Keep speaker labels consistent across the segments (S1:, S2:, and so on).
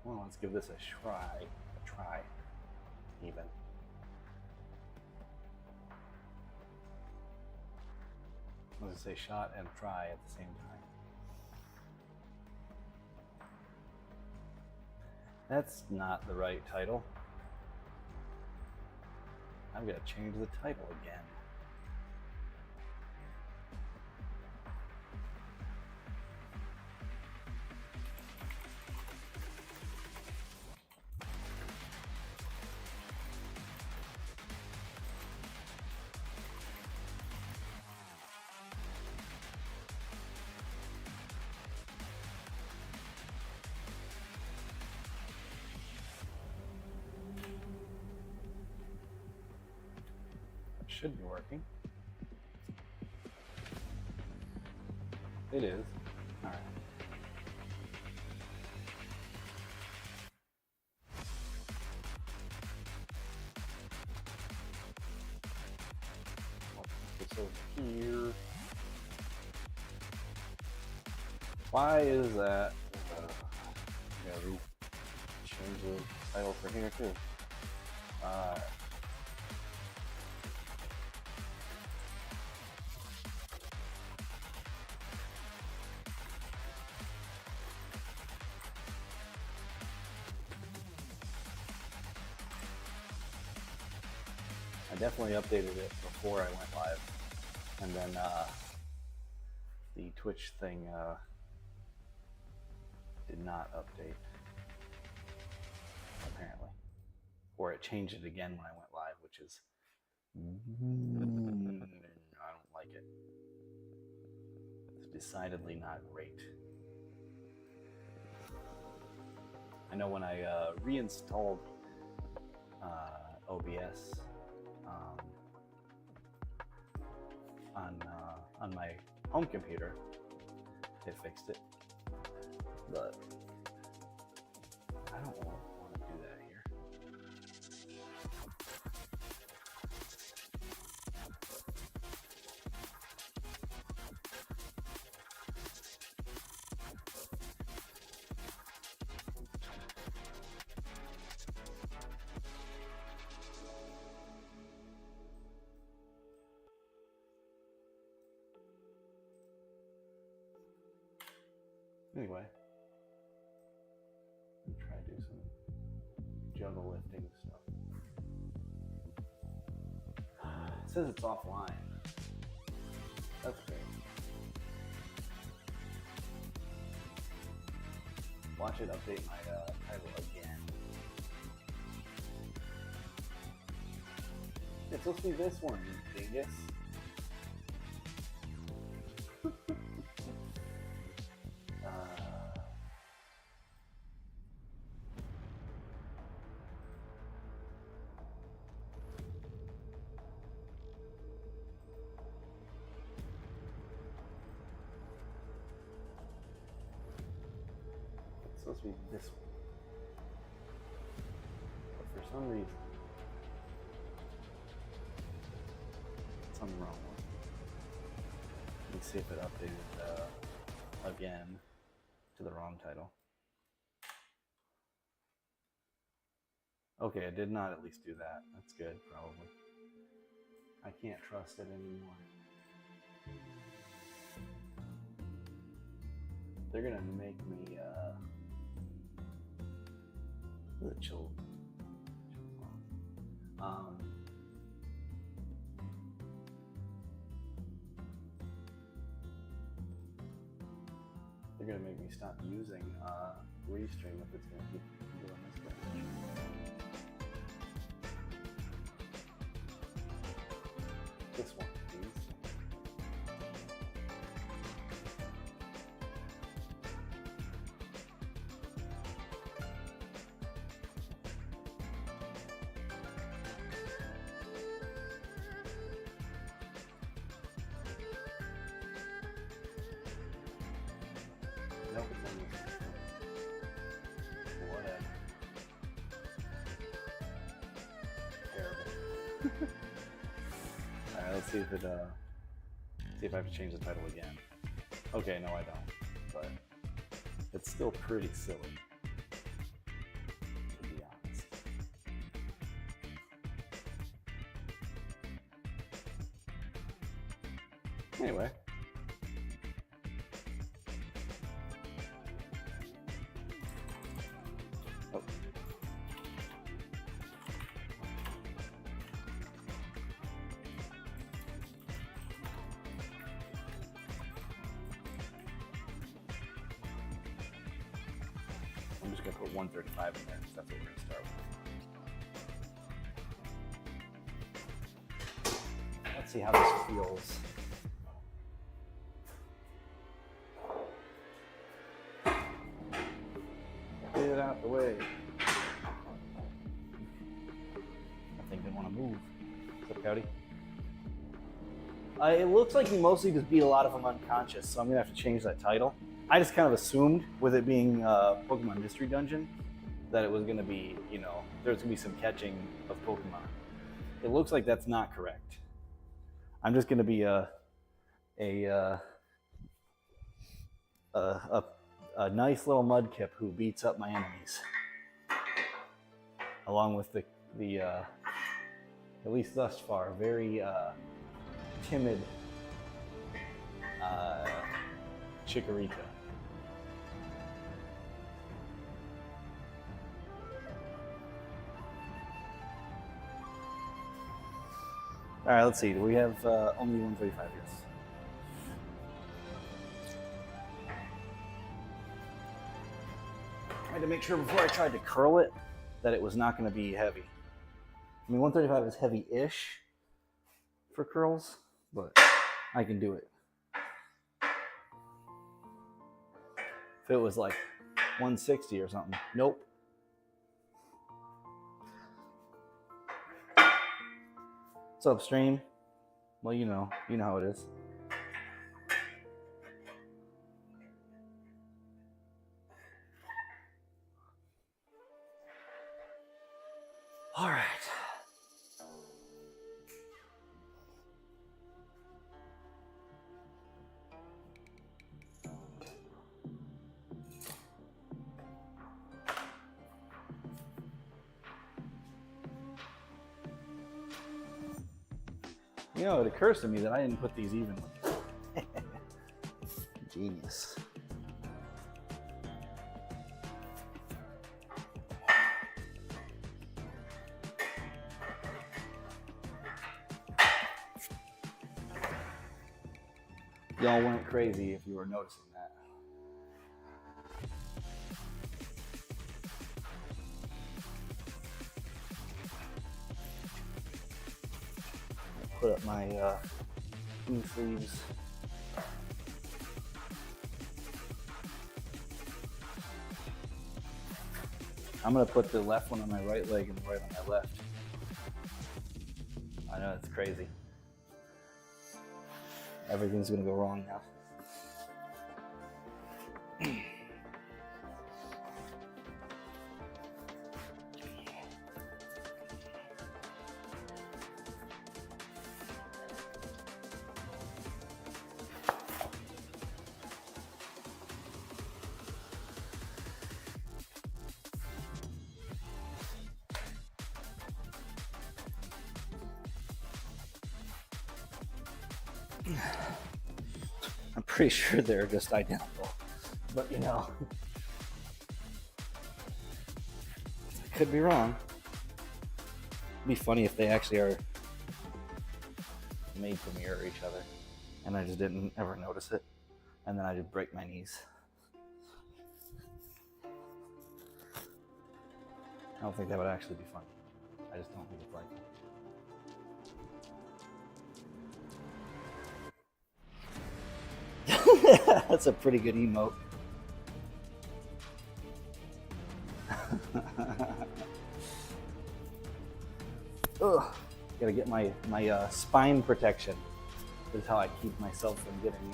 S1: Well, let's give this a try. Even. Let's say shot and try at the same time. That's not the right title. I'm gonna change the title again. Should be working. It is. All right. I'll put this over here. Why is that? Yeah, we change the title for here too. I definitely updated it before I went live, and then the Twitch thing did not update, apparently, or it changed it again when I went live, which is I don't like it. It's decidedly not great. I know when I reinstalled OBS on my home computer, it fixed it, but I don't want to do that here. Anyway, try to do some juggle lifting stuff. It says it's offline. That's great. Watch it update my title again. It's supposed to be this one, you dingus. It's supposed to be this one. But for some reason, it's on the wrong one. Let me see if it updated again to the wrong title. Okay, it did not at least do that. That's good, probably. I can't trust it anymore. They're gonna make me chill. They're gonna make me stop using Restream if it's gonna keep doing this way. This one, please. Nope, it's on this one. Whatever. Terrible. Alright, let's see if it see if I have to change the title again. Okay, no I don't, but it's still pretty silly. Anyway. Oh. I'm just gonna put 135 in there because that's what we're gonna start with. Let's see how this feels. Get it out the way. That thing didn't want to move. What's up, Cody? It looks like you mostly just beat a lot of them unconscious, so I'm gonna have to change that title. I just kind of assumed, with it being Pokemon Mystery Dungeon, that it was gonna be, you know, there's gonna be some catching of Pokemon. It looks like that's not correct. I'm just gonna be a nice little mudkip who beats up my enemies, along with the at least thus far, very timid Chikorita. All right, let's see. Do we have only 135 here? I had to make sure before I tried to curl it that it was not going to be heavy. I mean, 135 is heavy-ish for curls, but I can do it. If it was like 160 or something, nope. What's up, stream? Well, you know how it is. All right. You know, it occurs to me that I didn't put these evenly. Genius. Y'all weren't crazy if you were noticing that. Put up my knee sleeves. I'm gonna put the left one on my right leg and the right on my left. I know, it's crazy. Everything's gonna go wrong now. I'm pretty sure they're just identical, but you know, I could be wrong. It'd be funny if they actually are made to mirror each other, and I just didn't ever notice it, and then I just break my knees. I don't think that would actually be funny. I just don't think it's like it. That's a pretty good emote. Ugh, gotta get my spine protection. This is how I keep myself from getting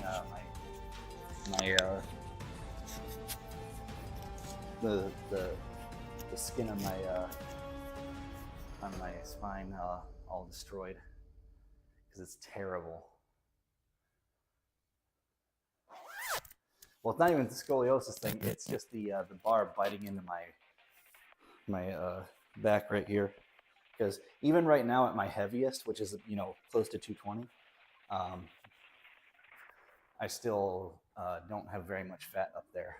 S1: the skin on my spine all destroyed because it's terrible. Well, it's not even the scoliosis thing. It's just the bar biting into my back right here. Because even right now at my heaviest, which is, you know, close to 220, I still don't have very much fat up there.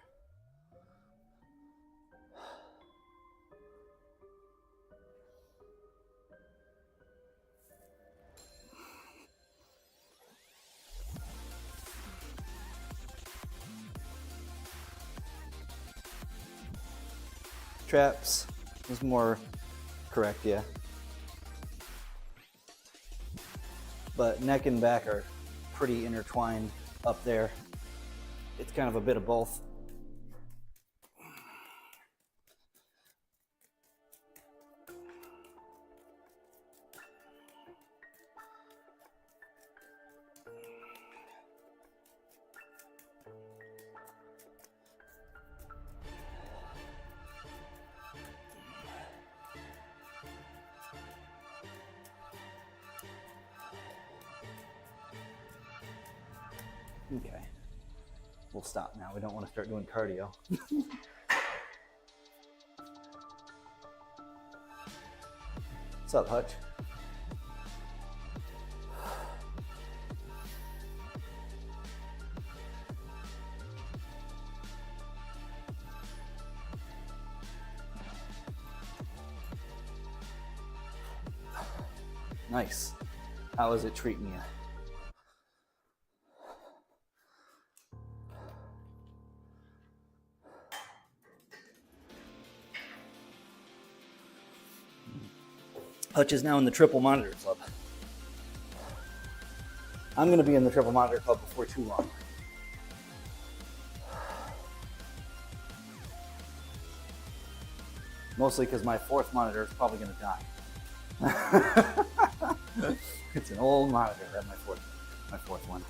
S1: Traps is more correct, yeah. But neck and back are pretty intertwined up there. It's kind of a bit of both. Okay, we'll stop now. We don't want to start doing cardio. What's up, Hutch? Nice. How is it treating you? Hutch is now in the triple monitor club. I'm going to be in the triple monitor club before too long. Mostly because my fourth monitor is probably going to die. It's an old monitor. That's my fourth one.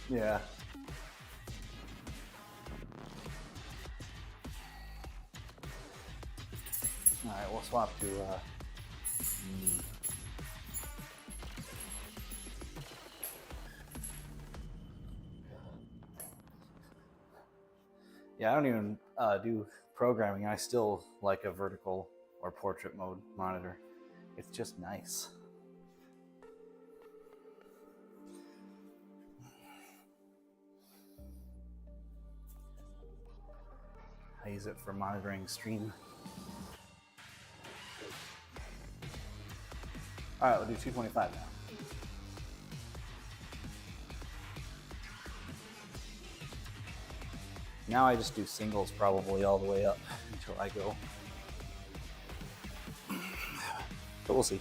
S1: Yeah. All right, we'll swap to yeah, I don't even do programming. I still like a vertical or portrait mode monitor. It's just nice. I use it for monitoring stream. All right, we'll do 225 now. Now I just do singles probably all the way up until I go. But we'll see.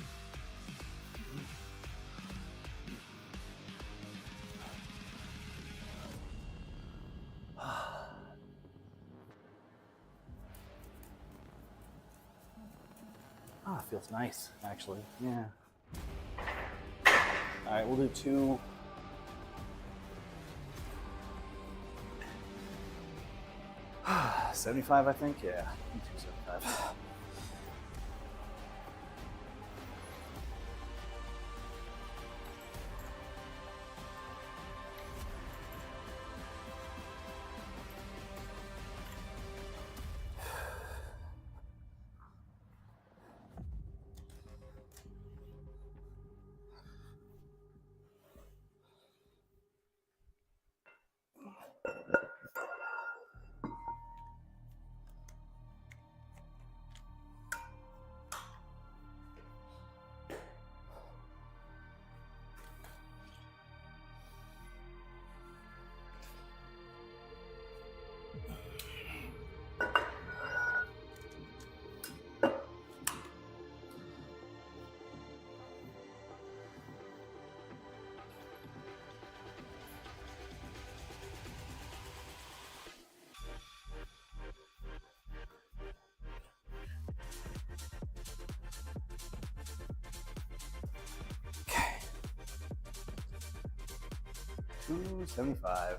S1: Oh, it feels nice, actually. Yeah. All right, we'll do 275, I think. Yeah, 275. $2.75.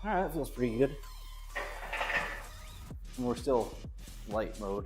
S1: All right, that feels pretty good. And we're still light mode.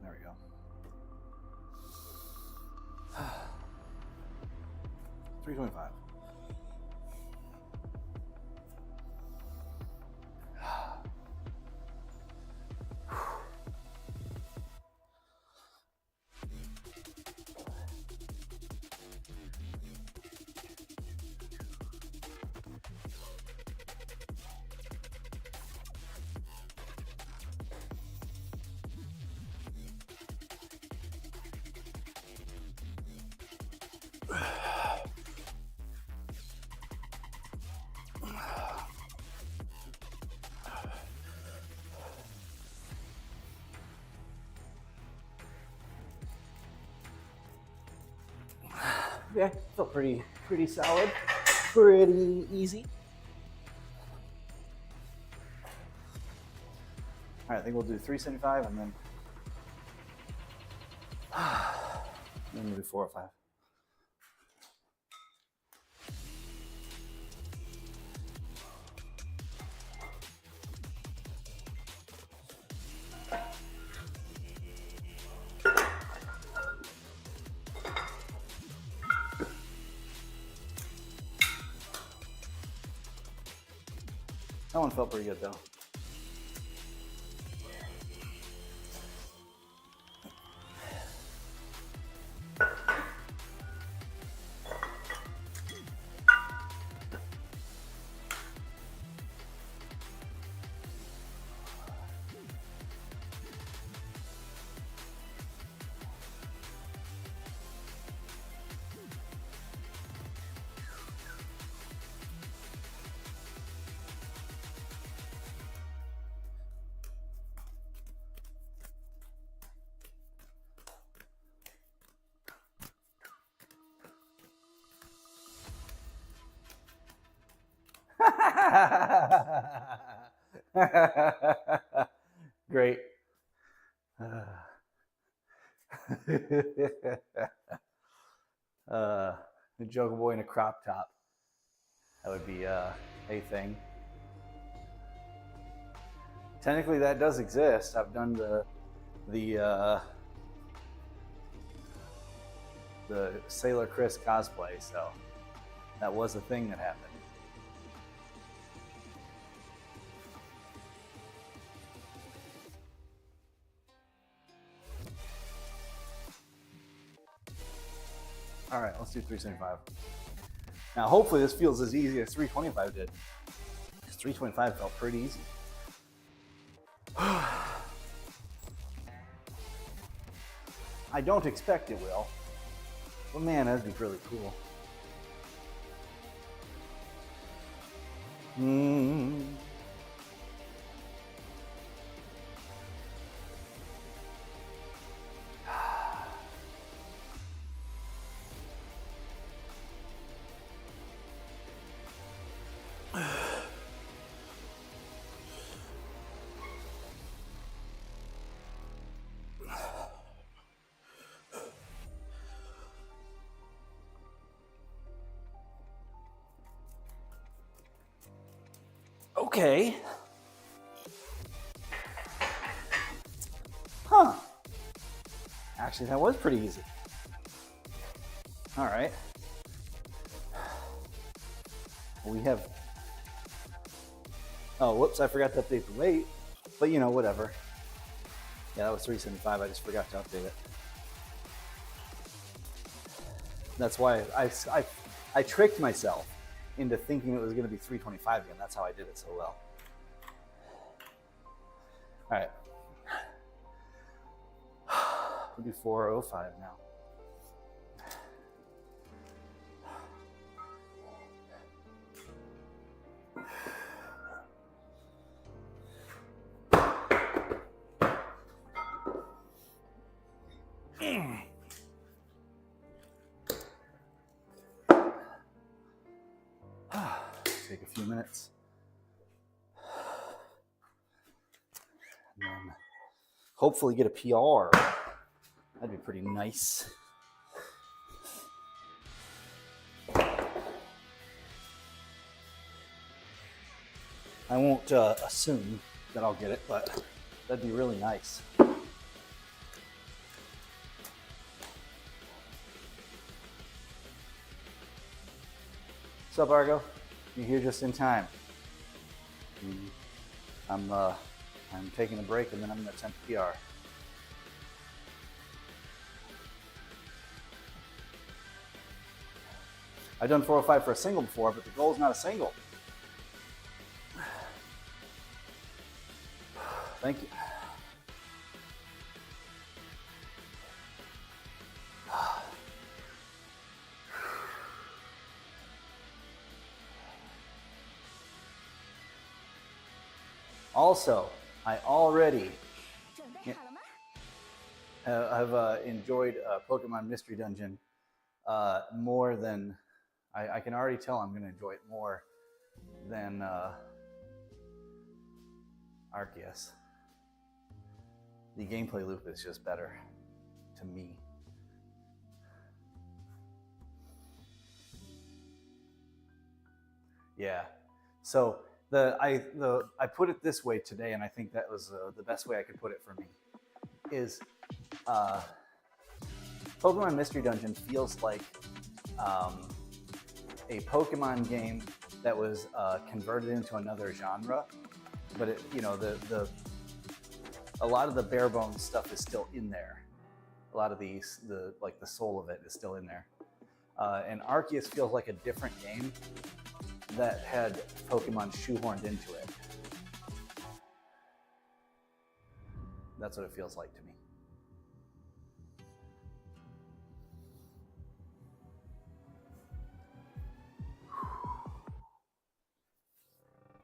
S1: There we go. $3.25. Yeah, felt pretty solid, pretty easy. All right, I think we'll do $3.75 and then we'll do 4 or 5. That one felt pretty good though. Great. The Juggler Boy in a crop top. That would be a thing. Technically, that does exist. I've done the Sailor Chris cosplay, so that was a thing that happened. All right, let's do 375. Now, hopefully this feels as easy as 325 did. Because 325 felt pretty easy. I don't expect it will. But man, that'd be really cool. Okay. Huh. Actually, that was pretty easy. All right. We have... Oh, whoops, I forgot to update the weight. But, you know, whatever. Yeah, that was 375. I just forgot to update it. That's why I tricked myself into thinking it was going to be 325 again. That's how I did it so well. All right. We'll do 405 now. Take a few minutes. And then hopefully get a PR. That'd be pretty nice. I won't assume that I'll get it, but that'd be really nice. What's up, Argo? You're here just in time. I'm taking a break and then I'm going to attempt PR. I've done 405 for a single before, but the goal is not a single. Thank you. Also, I already have enjoyed Pokemon Mystery Dungeon more than I can already tell I'm going to enjoy it more than Arceus. The gameplay loop is just better to me. Yeah. So I put it this way today, and I think that was the best way I could put it for me. Is Pokemon Mystery Dungeon feels like a Pokemon game that was converted into another genre, but it, you know, a lot of the bare bones stuff is still in there. A lot of the soul of it is still in there. And Arceus feels like a different game that had Pokemon shoehorned into it. That's what it feels like to me.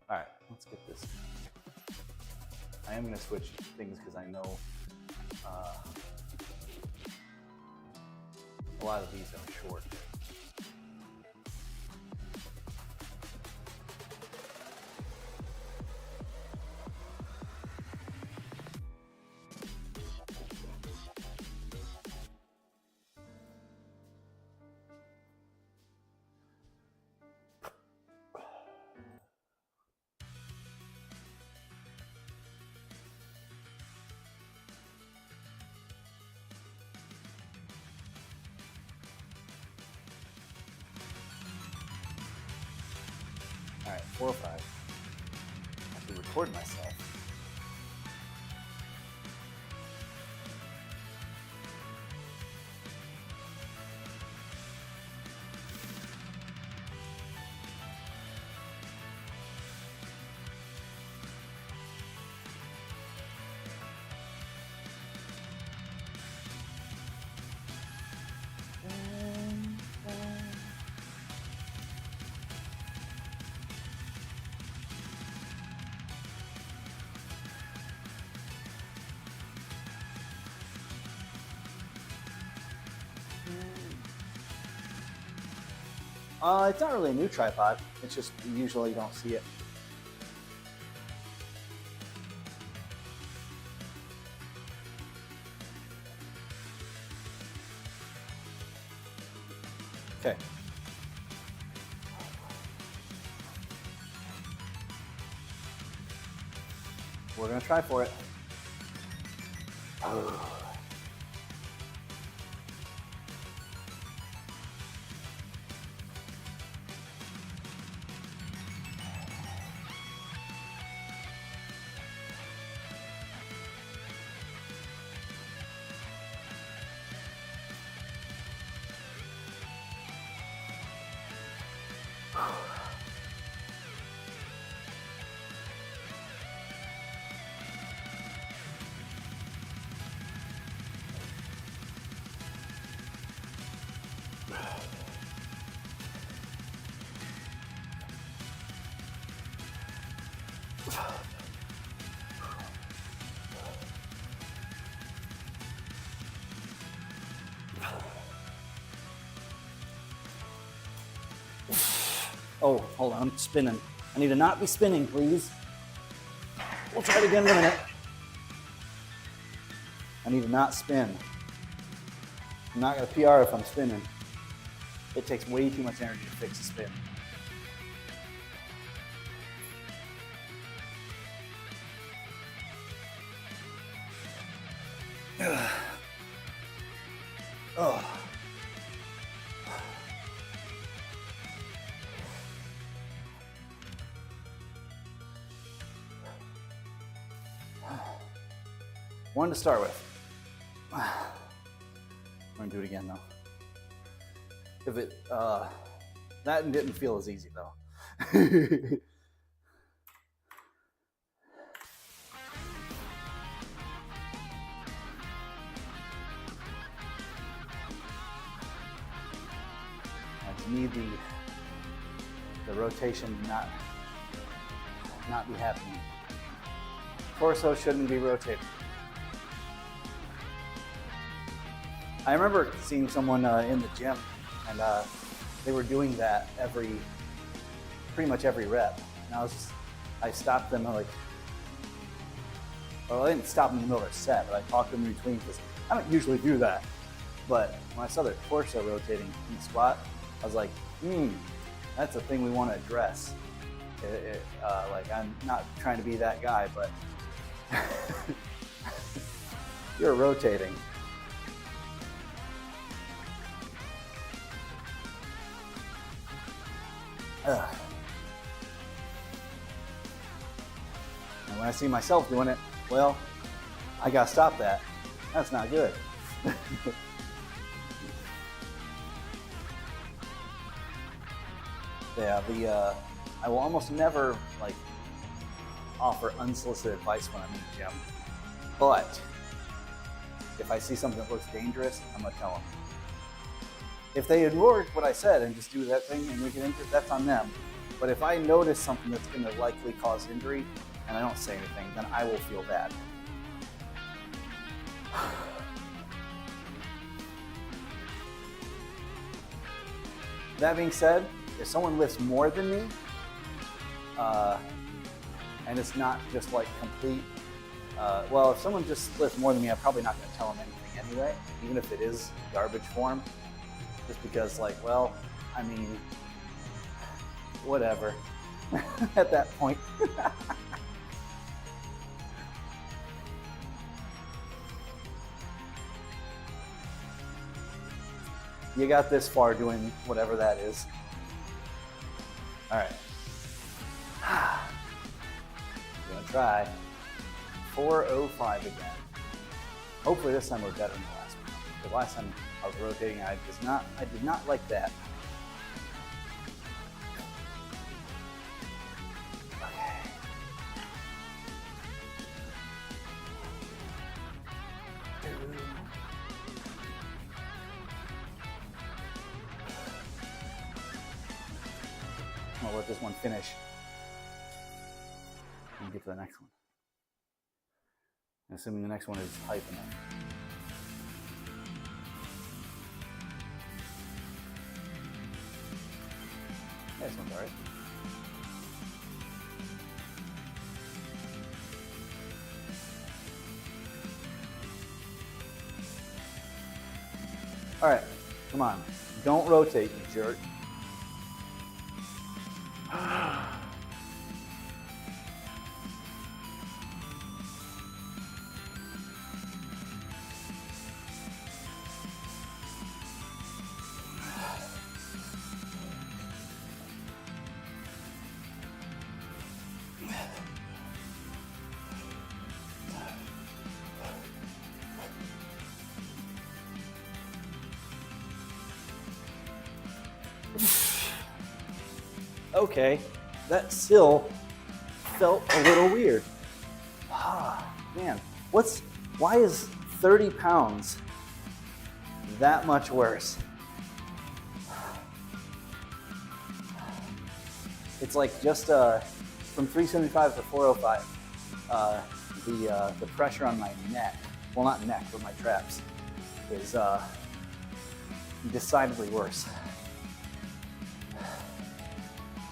S1: All right, let's get this. I am going to switch things because I know a lot of these are short. All right, 4 or 5. I have to record myself. It's not really a new tripod. It's just you usually don't see it. Okay. We're gonna try for it. Oh. Oh, hold on, I'm spinning. I need to not be spinning, please. We'll try it again in a minute. I need to not spin. I'm not gonna PR if I'm spinning. It takes way too much energy to fix a spin. Oh. One to start with. I'm gonna do it again though. If it, that didn't feel as easy though. I need the rotation to not be happening. Torso shouldn't be rotating. I remember seeing someone in the gym, and they were doing that pretty much every rep. And I stopped them like, well, I didn't stop them in the middle of their set, but I talked them in between because I don't usually do that. But when I saw their torso rotating in the squat, I was like, that's a thing we want to address. Like, I'm not trying to be that guy, but you're rotating. And when I see myself doing it, well, I gotta stop that. That's not good. Yeah, I will almost never like offer unsolicited advice when I'm in the gym. But if I see something that looks dangerous, I'm gonna tell them. If they ignore what I said and just do that thing and make it injured, that's on them. But if I notice something that's gonna likely cause injury and I don't say anything, then I will feel bad. That being said, if someone lifts more than me, and it's not just like complete, well, if someone just lifts more than me, I'm probably not gonna tell them anything anyway, even if it is garbage form. Just because, like, well, I mean, whatever, at that point. You got this far doing whatever that is. All right. I'm gonna try 405 again. Hopefully this time we're better than the last one. The last time I was rotating, I did not like that. Okay. I'll let this one finish and get to the next one. Assuming the next one is hype enough. This one's all right. All right, come on. Don't rotate, you jerk. Okay, that still felt a little weird. Ah, man, why is 30 pounds that much worse? It's like just from 375 to 405, the pressure on my neck, well not neck, but my traps, is decidedly worse.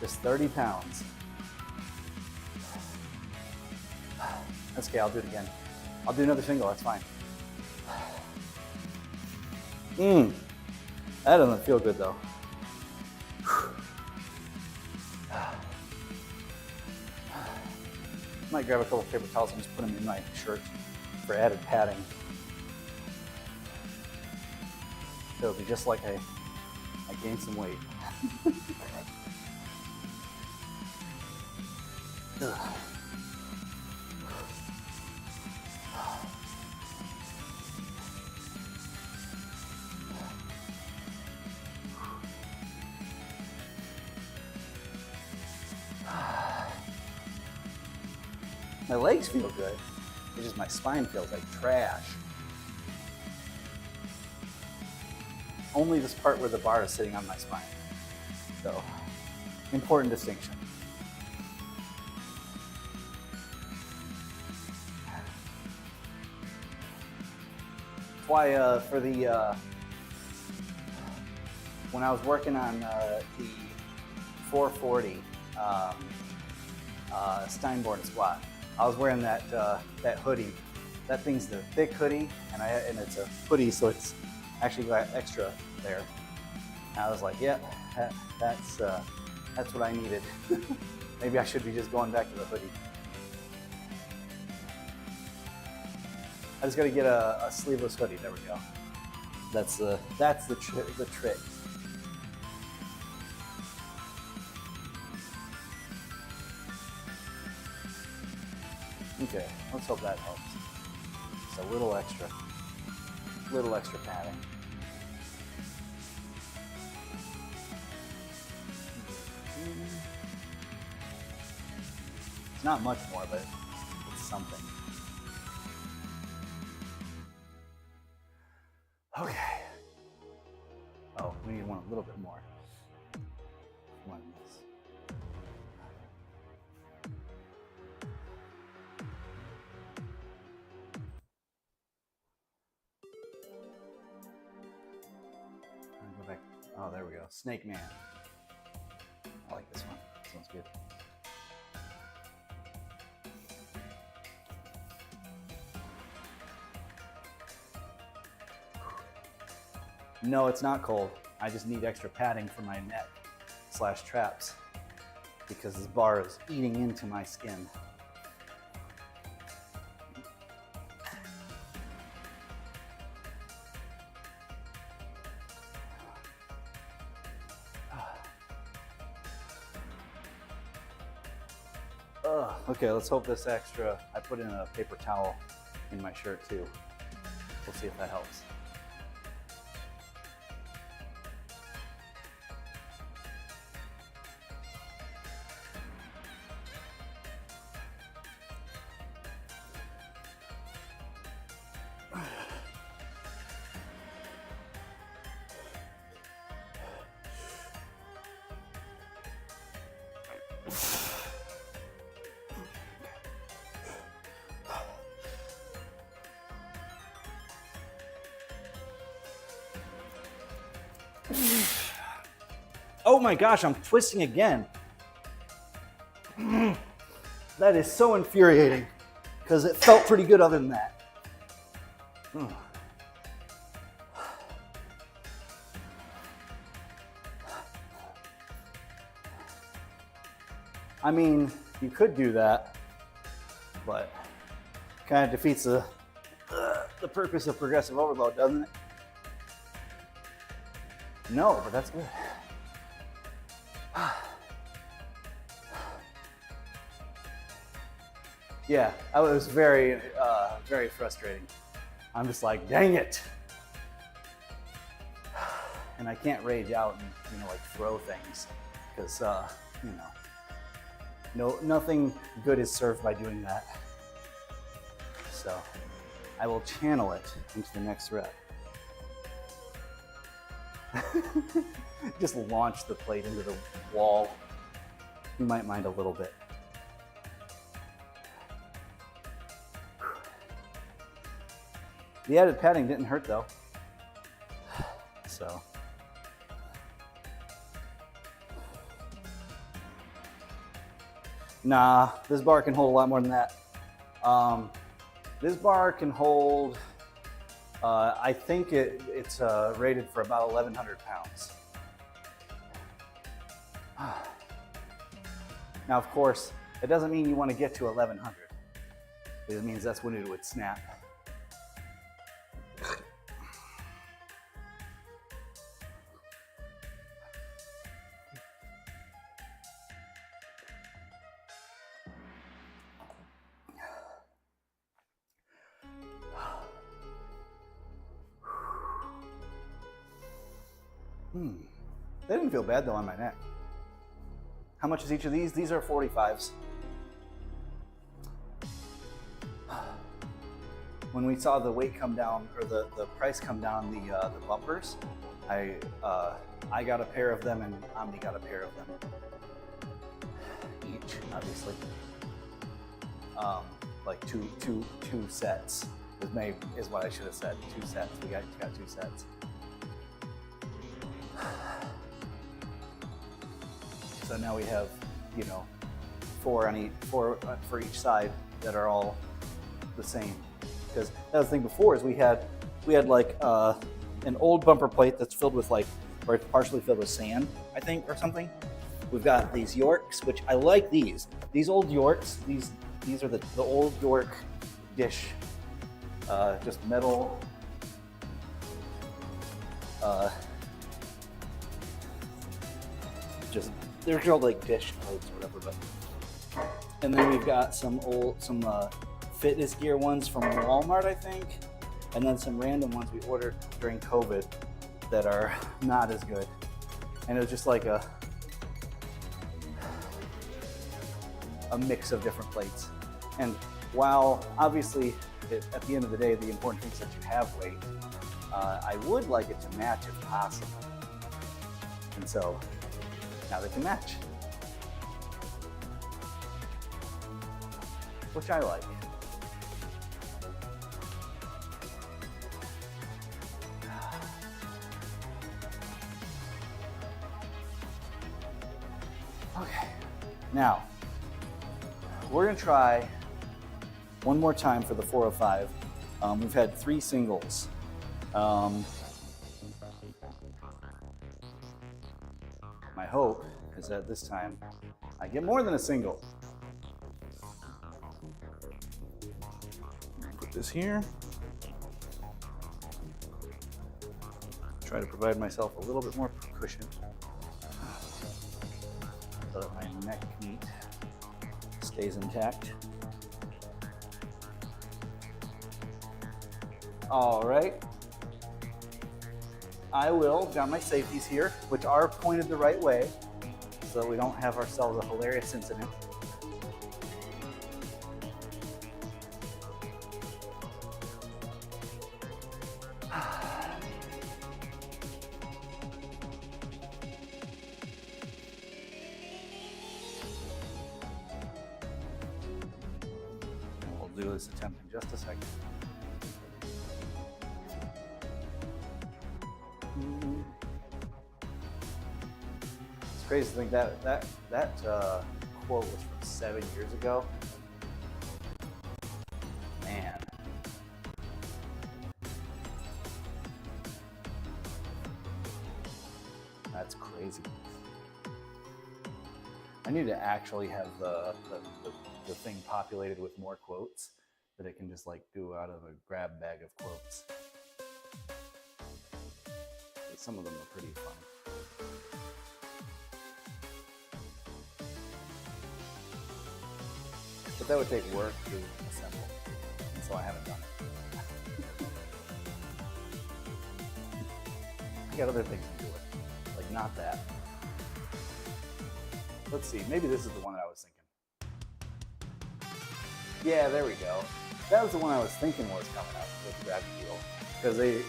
S1: Just 30 pounds. That's okay, I'll do it again. I'll do another single, that's fine. That doesn't feel good though. Might grab a couple paper towels and just put them in my shirt for added padding. It'll be just like I gained some weight. My legs feel good, it's just my spine feels like trash. Only this part where the bar is sitting on my spine. So, important distinction. That's why for the, when I was working on the 440 Steinborn squat, I was wearing that that hoodie. That thing's the thick hoodie, and it's a hoodie, so it's actually got extra there. And I was like, yep, that's what I needed. Maybe I should be just going back to the hoodie. I just got to get a sleeveless hoodie. There we go. That's the trick. Okay, let's hope that helps. Just a little extra padding. It's not much more, but it's something. Okay. Oh, we need one a little bit more. One of this. Go back. Oh, there we go. Snake Man. I like this one. This one's good. No, it's not cold. I just need extra padding for my neck / traps because this bar is eating into my skin. Okay, let's hope this extra, I put in a paper towel in my shirt too. We'll see if that helps. Oh my gosh, I'm twisting again. That is so infuriating because it felt pretty good other than that. I mean, you could do that, but it kind of defeats the purpose of progressive overload, doesn't it? No, but that's good. Yeah, it was very, very frustrating. I'm just like, dang it. And I can't rage out and, like throw things because, no, nothing good is served by doing that. So I will channel it into the next rep. Just launch the plate into the wall. You might mind a little bit. The added padding didn't hurt though. So. Nah, this bar can hold a lot more than that. This bar can hold, I think it's rated for about 1,100 pounds. Now, of course, it doesn't mean you want to get to 1,100. It means that's when it would snap. They didn't feel bad though on my neck. How much is each of these? These are 45s. When we saw the weight come down, or the price come down, the bumpers, I got a pair of them and Omni got a pair of them. Each, obviously. Like two sets is what I should have said. 2 sets. We got 2 sets. So now we have, 4 for each side that are all the same. Because that was the thing before is we had like an old bumper plate that's filled with or it's partially filled with sand, I think, or something. We've got these Yorks, which I like these. These old Yorks, these are the old York dish, just metal. They're called like dish plates or whatever, but. And then we've got some fitness gear ones from Walmart, I think, and then some random ones we ordered during COVID that are not as good. And it was just like a mix of different plates. And while obviously at the end of the day, the important thing is that you have weight, I would like it to match if possible. And so now they can match, which I like. Okay, now we're gonna try one more time for the 405. We've had 3 singles. My hope is that this time I get more than a single. Put this here. Try to provide myself a little bit more cushion so that my neck meat stays intact. All right. I will, got my safeties here, which are pointed the right way so that we don't have ourselves a hilarious incident. We'll do this attempt in just a second. It's crazy to think that quote was from 7 years ago. Man. That's crazy. I need to actually have the thing populated with more quotes that it can just like do out of a grab bag of quotes. But some of them are pretty funny. But that would take work to assemble, and so I haven't done it. I got other things to do with, like not that. Let's see, maybe this is the one that I was thinking. Yeah, there we go. That was the one I was thinking was coming up with Gravity Deal, because the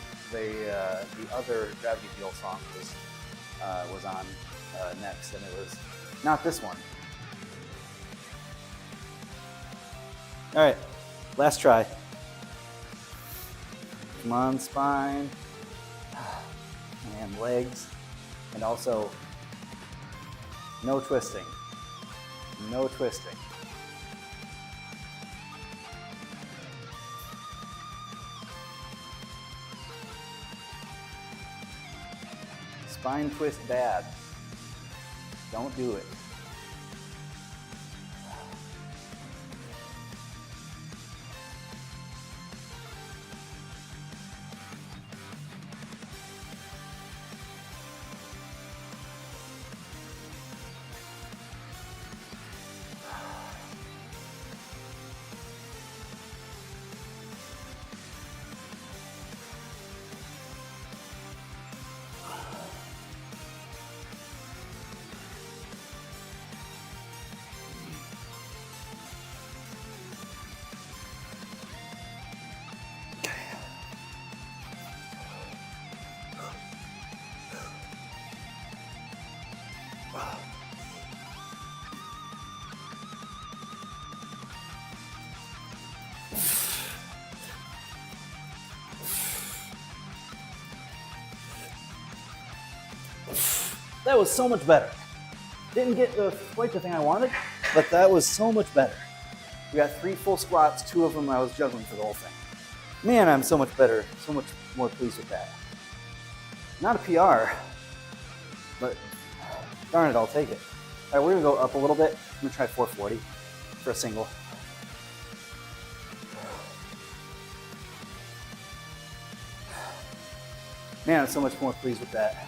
S1: other Gravity Deal song was on next, and it was not this one. All right, last try. Come on, spine, and legs, and also no twisting. No twisting. Spine twist bad. Don't do it. That was so much better. Didn't get quite the thing I wanted, but that was so much better. We got 3 full squats, 2 of them I was juggling for the whole thing. Man, I'm so much better, so much more pleased with that. Not a PR, but darn it, I'll take it. All right, we're gonna go up a little bit. I'm gonna try 440 for a single. Man, I'm so much more pleased with that.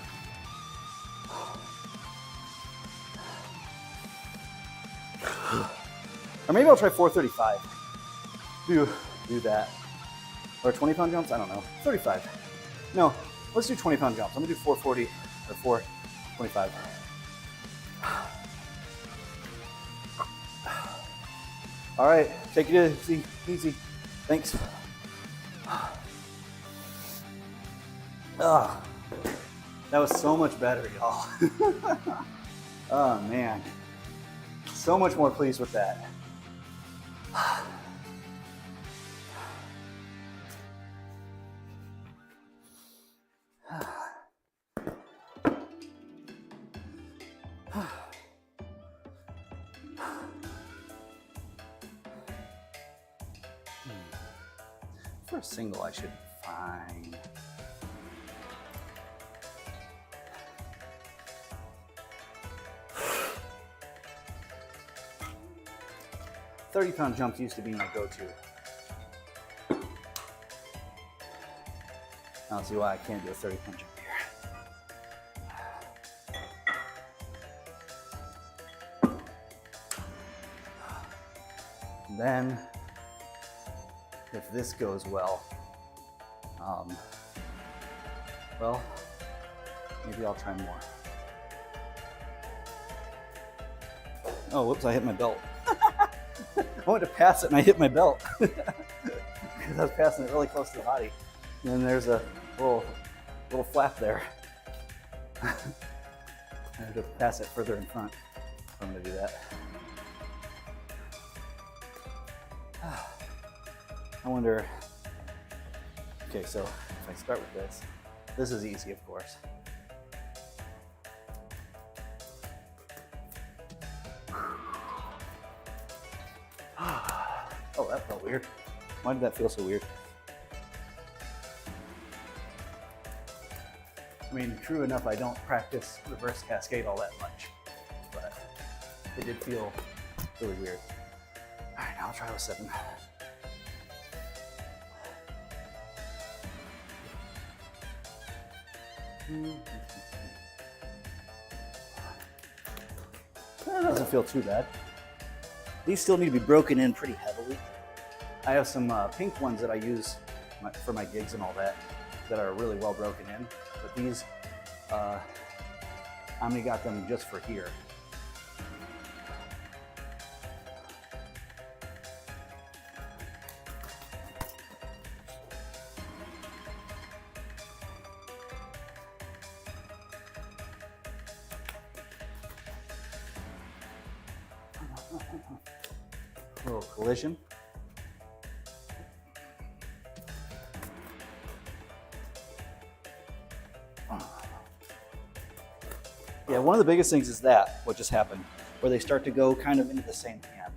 S1: Or maybe I'll try 435. Do that. Or 20-pound jumps? I don't know. 35. No, let's do 20-pound jumps. I'm gonna do 440 or 425. All right, take it easy, easy. Thanks. Oh, that was so much better, y'all. Oh man, so much more pleased with that. For a single, I should be fine. £30-pound jumps used to be my go-to. I don't see why I can't do a 30-pound jump here. And then, if this goes well, well, maybe I'll try more. Oh, whoops, I hit my belt. I went to pass it and I hit my belt because I was passing it really close to the body. And then there's a little flap there. I have to pass it further in front if I'm going to do that. I wonder, okay, so if I start with this is easy, of course. Oh, that felt weird. Why did that feel so weird? I mean, true enough, I don't practice reverse cascade all that much, but it did feel really weird. All right, now I'll try with 7. That doesn't feel too bad. These still need to be broken in pretty heavily. I have some pink ones that I use for my gigs and all that are really well broken in. But these, I only got them just for here. A little collision. Yeah, one of the biggest things is that, what just happened, where they start to go kind of into the same hand.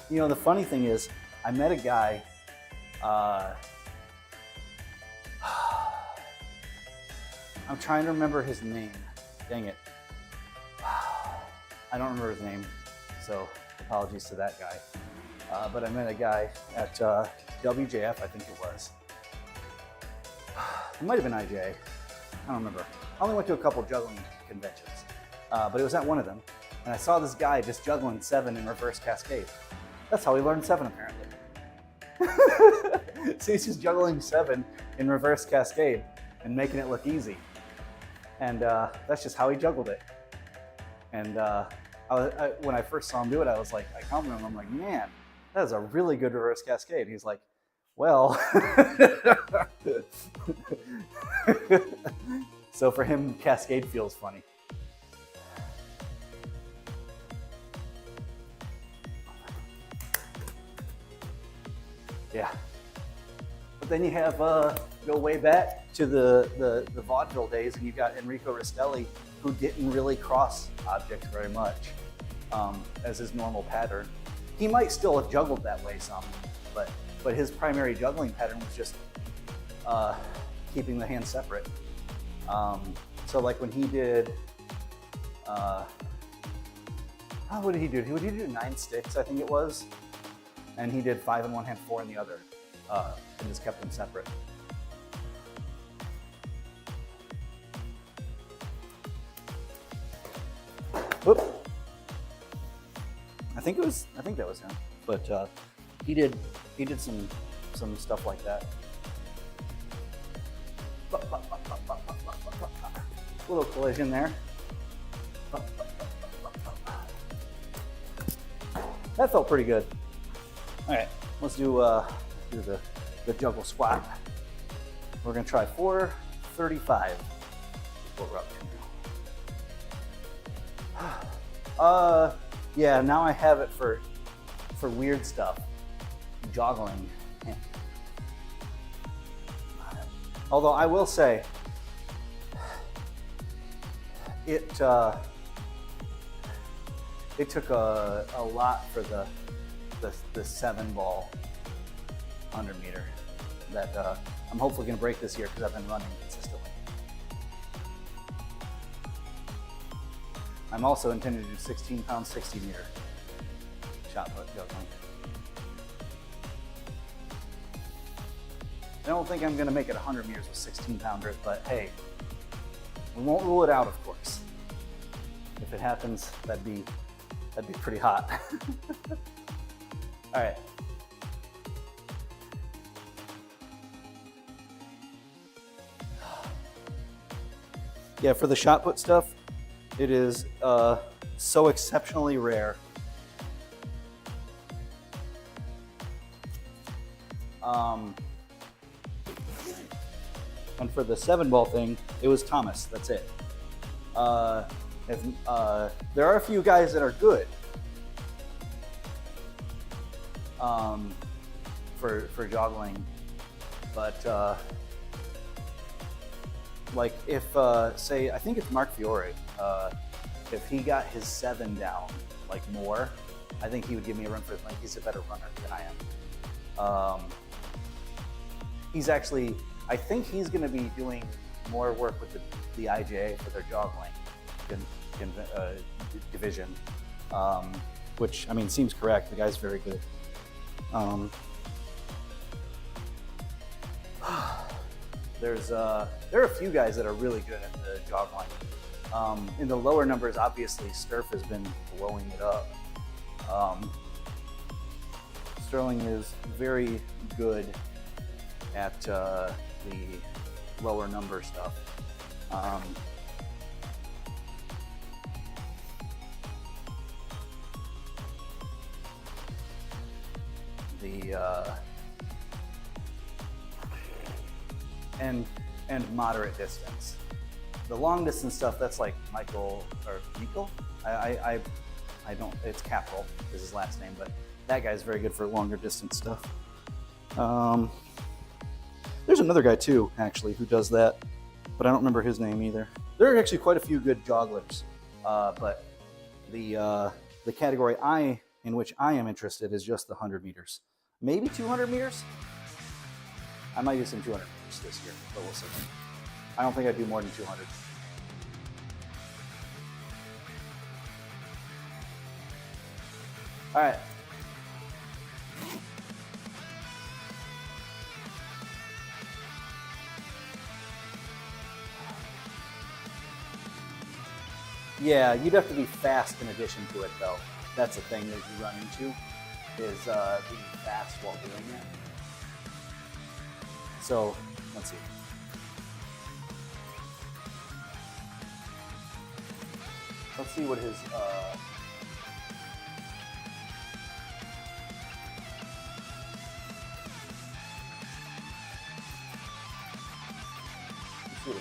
S1: You know, the funny thing is, I met a guy, I'm trying to remember his name. Dang it. I don't remember his name, so apologies to that guy. But I met a guy at WJF, I think it was. It might have been IJ. I don't remember. I only went to a couple juggling conventions, but it was at one of them. And I saw this guy just juggling 7 in reverse cascade. That's how he learned 7, apparently. So he's just juggling 7 in reverse cascade and making it look easy. And that's just how he juggled it. And when I first saw him do it, I was like, I complimented him. I'm like, man, that is a really good reverse cascade. He's like, well. So for him, cascade feels funny. Yeah. But then you have, go way back to the vaudeville days, and you've got Enrico Rastelli, who didn't really cross objects very much as his normal pattern. He might still have juggled that way some, but his primary juggling pattern was just keeping the hands separate. So like when he did, what did he do? He would do 9 sticks, I think it was, and he did 5 in one hand, 4 in the other, and just kept them separate. Whoop. I think that was him, but he did some stuff like that. Little collision there. That felt pretty good. All right, let's do the juggle squat. We're gonna try 435. What we're up to. Yeah, now I have it for weird stuff. Joggling. Yeah. Although I will say, it took a lot for the 7-ball 100 meter that I'm hopefully going to break this year because I've been running consistently. I'm also intending to do 16-pound 60 meter shot put juggling. I don't think I'm going to make it 100 meters with 16-pounders, but hey, we won't rule it out, of course. If it happens, that'd be pretty hot. All right. Yeah, for the shot put stuff, it is so exceptionally rare. And for the 7-ball thing, it was Thomas. That's it. There are a few guys that are good for joggling, but like if say I think it's Mark Fiore, if he got his 7 down like more, I think he would give me a run for his money. He's a better runner than I am. He's actually, I think he's going to be doing more work with the IJA for their juggling division, which, I mean, seems correct. The guy's very good. There are a few guys that are really good at the juggling. In the lower numbers, obviously, Sturf has been blowing it up. Sterling is very good at the lower number stuff. And moderate distance. The long distance stuff, that's like Michael. I don't, it's Capital is his last name, but that guy's very good for longer distance stuff. There's another guy too, actually, who does that, but I don't remember his name either. There are actually quite a few good jogglers, but the category in which I am interested is just the 100 meters. Maybe 200 meters? I might do some 200 meters this year, but we'll see. I don't think I'd do more than 200. All right. Yeah, you'd have to be fast in addition to it, though. That's the thing that you run into, is being fast while doing it. So, let's see. Let's see what his time is.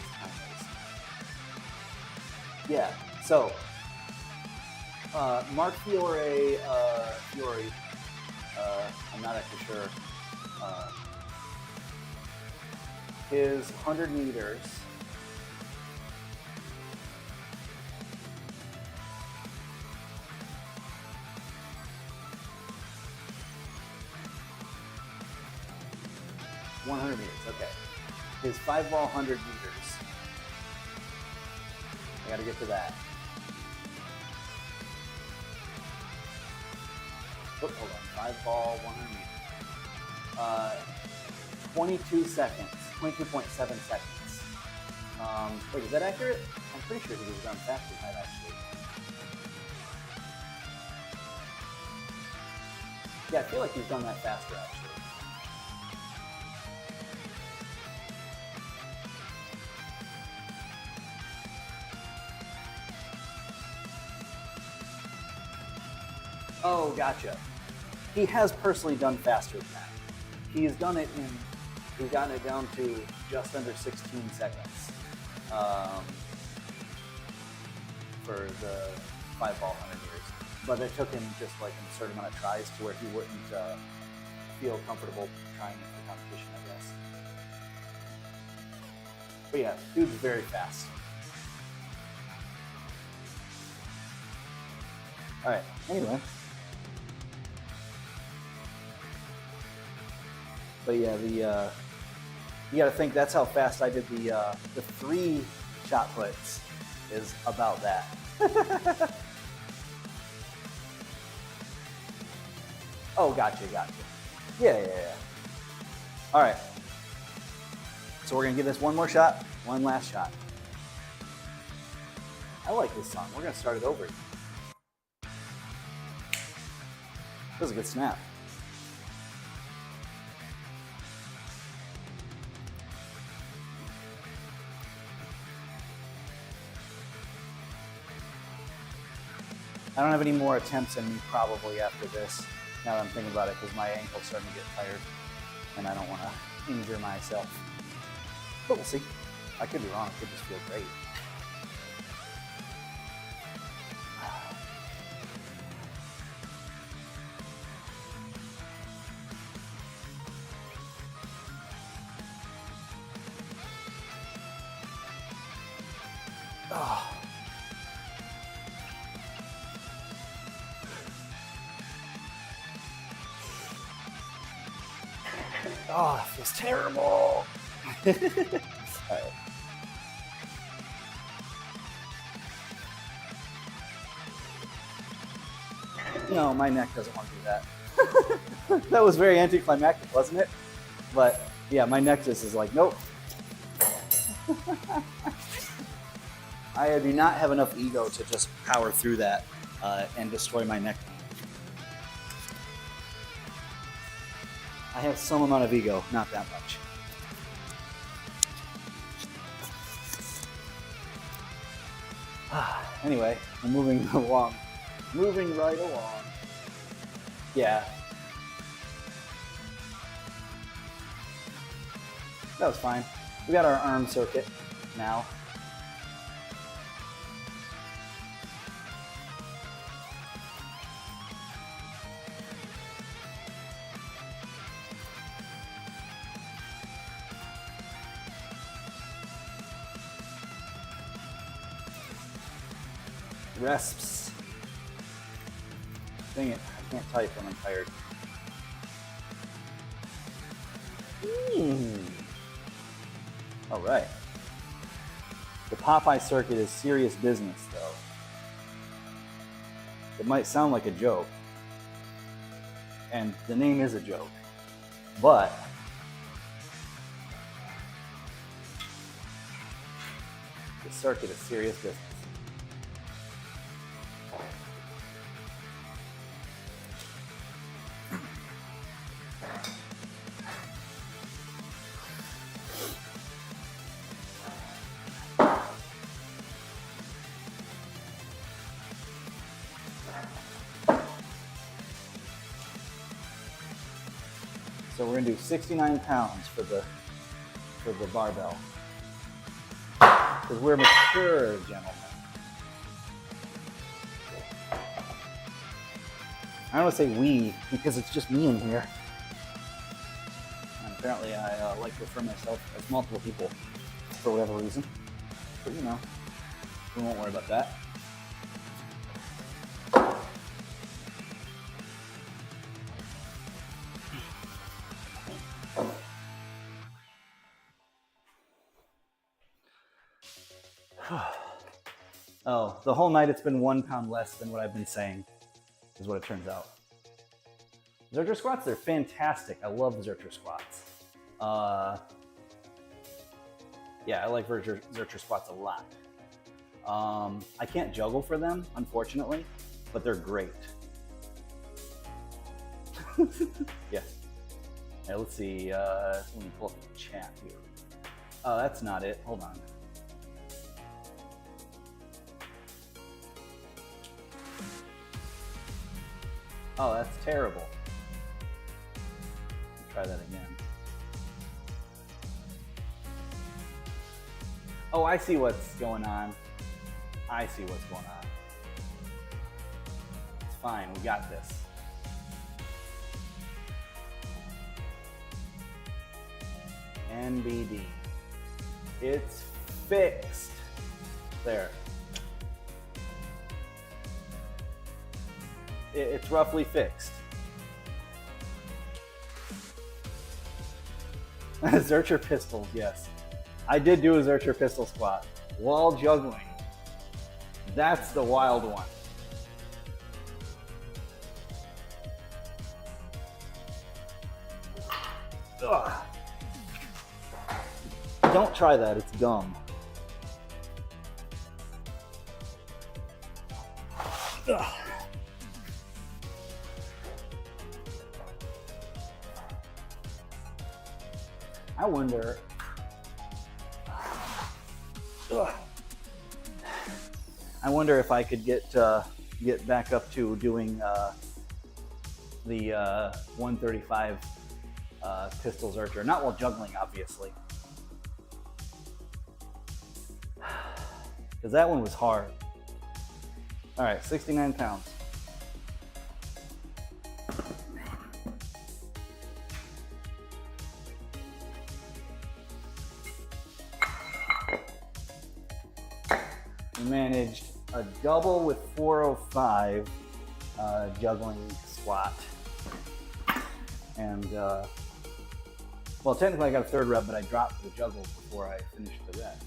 S1: Yeah, so Mark Fiore, I'm not actually sure. His 100 meters. Okay. His 5-ball 100 meters. I got to get to that. Oh, hold on. 5-ball 100 meters. 22 seconds. 22.7 seconds. Wait, is that accurate? I'm pretty sure he was done faster than that, actually. Yeah, I feel like he's done that faster, actually. Oh, gotcha. He has personally done faster than that. He's done it in, he's gotten it down to just under 16 seconds for the 5-ball 100 meters. But it took him just like a certain amount of tries to where he wouldn't feel comfortable trying it for competition, I guess. But yeah, dude's very fast. All right, anyway. But yeah, you got to think that's how fast I did the 3 shot puts is about that. Oh, gotcha. Yeah. All right. So we're gonna give this one more shot, one last shot. I like this song. We're gonna start it over. That was a good snap. I don't have any more attempts in me probably after this, now that I'm thinking about it, because my ankle's starting to get tired and I don't want to injure myself. But we'll see. I could be wrong. It could just feel great. Oh. Oh, it feels terrible. All right. No, my neck doesn't want to do that. That was very anticlimactic, wasn't it? But yeah, my neck just is like, nope. I do not have enough ego to just power through that and destroy my neck. I have some amount of ego, not that much. Anyway, we're moving along. Moving right along. Yeah. That was fine. We got our arm circuit now. Resps. Dang it, I can't type when I'm tired. All right. The Popeye circuit is serious business, though. It might sound like a joke, and the name is a joke, but the circuit is serious business. So we're gonna do 69 pounds for the barbell. Because we're mature gentlemen. I don't want to say we because it's just me in here. And apparently I like to refer myself as multiple people for whatever reason. But you know, we won't worry about that. Oh, the whole night it's been 1 pound less than what I've been saying, is what it turns out. Zercher squats, they're fantastic. I love Zercher squats. Yeah, I like Zercher squats a lot. I can't juggle for them, unfortunately, but they're great. Yeah. Now, let's see. Let me pull up the chat here. Oh, that's not it. Hold on. Oh, that's terrible. Try that again. Oh, I see what's going on. I see what's going on. It's fine, we got this. NBD. It's fixed. There. It's roughly fixed. Zercher pistols, yes. I did do a Zercher pistol squat while juggling. That's the wild one. Ugh. Don't try that, it's dumb. Ugh. I wonder. I wonder if I could get back up to doing the 135 pistol Zercher, not while juggling, obviously, because that one was hard. All right, 69 pounds. Managed a double with 405 juggling squat, and Well, technically I got a third rep, but I dropped the juggle before I finished the rep.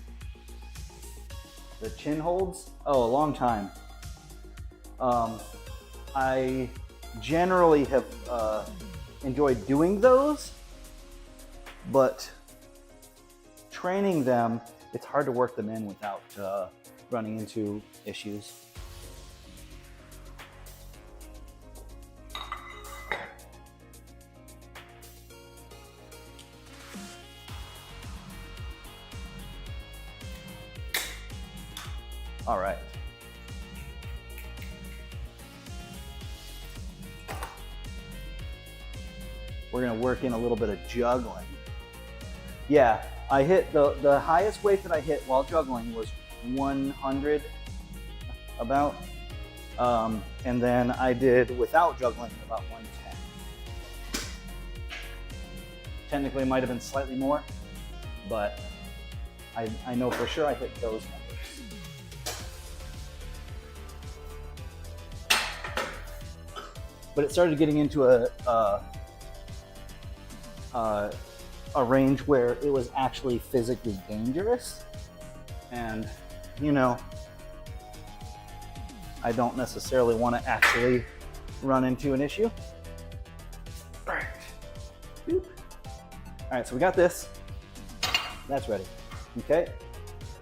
S1: The chin holds? Oh, a long time. I generally have enjoyed doing those, but training them, it's hard to work them in without running into issues. All right. We're gonna work in a little bit of juggling. Yeah, I hit the highest weight that I hit while juggling was 100 about. And then I did without juggling about 110. Technically it might have been slightly more, but I know for sure I hit those numbers. But it started getting into a range where it was actually physically dangerous. And, you know, I don't necessarily want to actually run into an issue. All right. Boop. All right, so we got this. That's ready. Okay.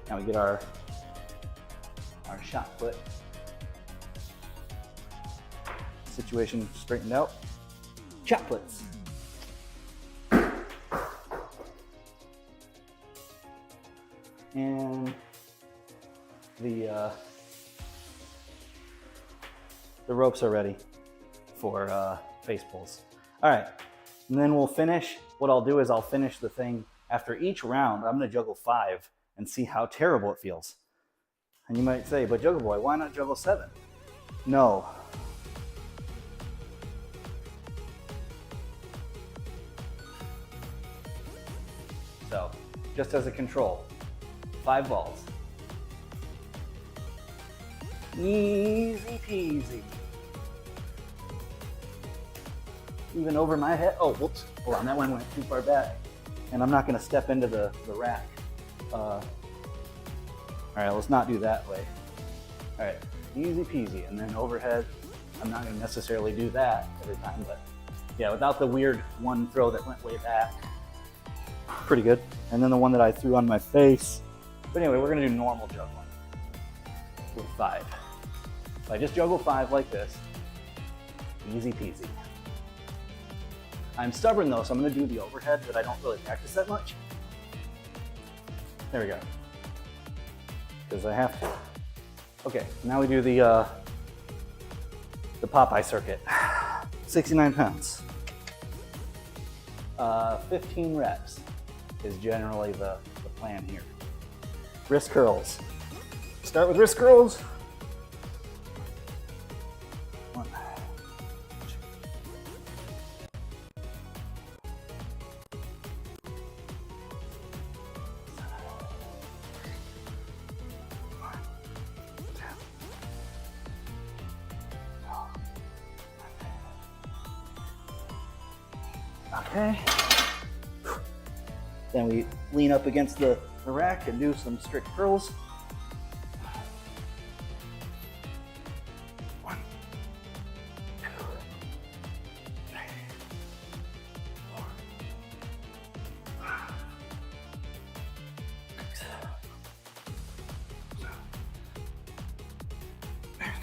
S1: Now we get our shot put situation straightened out. Shot puts. And the ropes are ready for face pulls. All right, and then we'll finish. What I'll do is I'll finish the thing after each round. I'm gonna juggle 5 and see how terrible it feels. And you might say, but Juggle Boy, why not juggle 7? No. So, just as a control, 5 balls. Easy peasy. Even over my head. Oh, whoops. Hold on, that one went too far back. And I'm not gonna step into the rack. All right, let's not do that way. All right, easy peasy. And then overhead, I'm not gonna necessarily do that every time, but yeah, without the weird one throw that went way back. Pretty good. And then the one that I threw on my face. But anyway, we're gonna do normal juggling with 5. If I just juggle 5 like this, easy peasy. I'm stubborn though, so I'm gonna do the overhead, but I don't really practice that much. There we go. Because I have to. Okay, now we do the Popeye circuit. 69 pounds. 15 reps is generally the plan here. Wrist curls. Start with wrist curls. 1, 2. Okay. Then we lean up against the rack and do some strict curls. 1, 2, 3, 4, 5, 6, 7, 8, 9,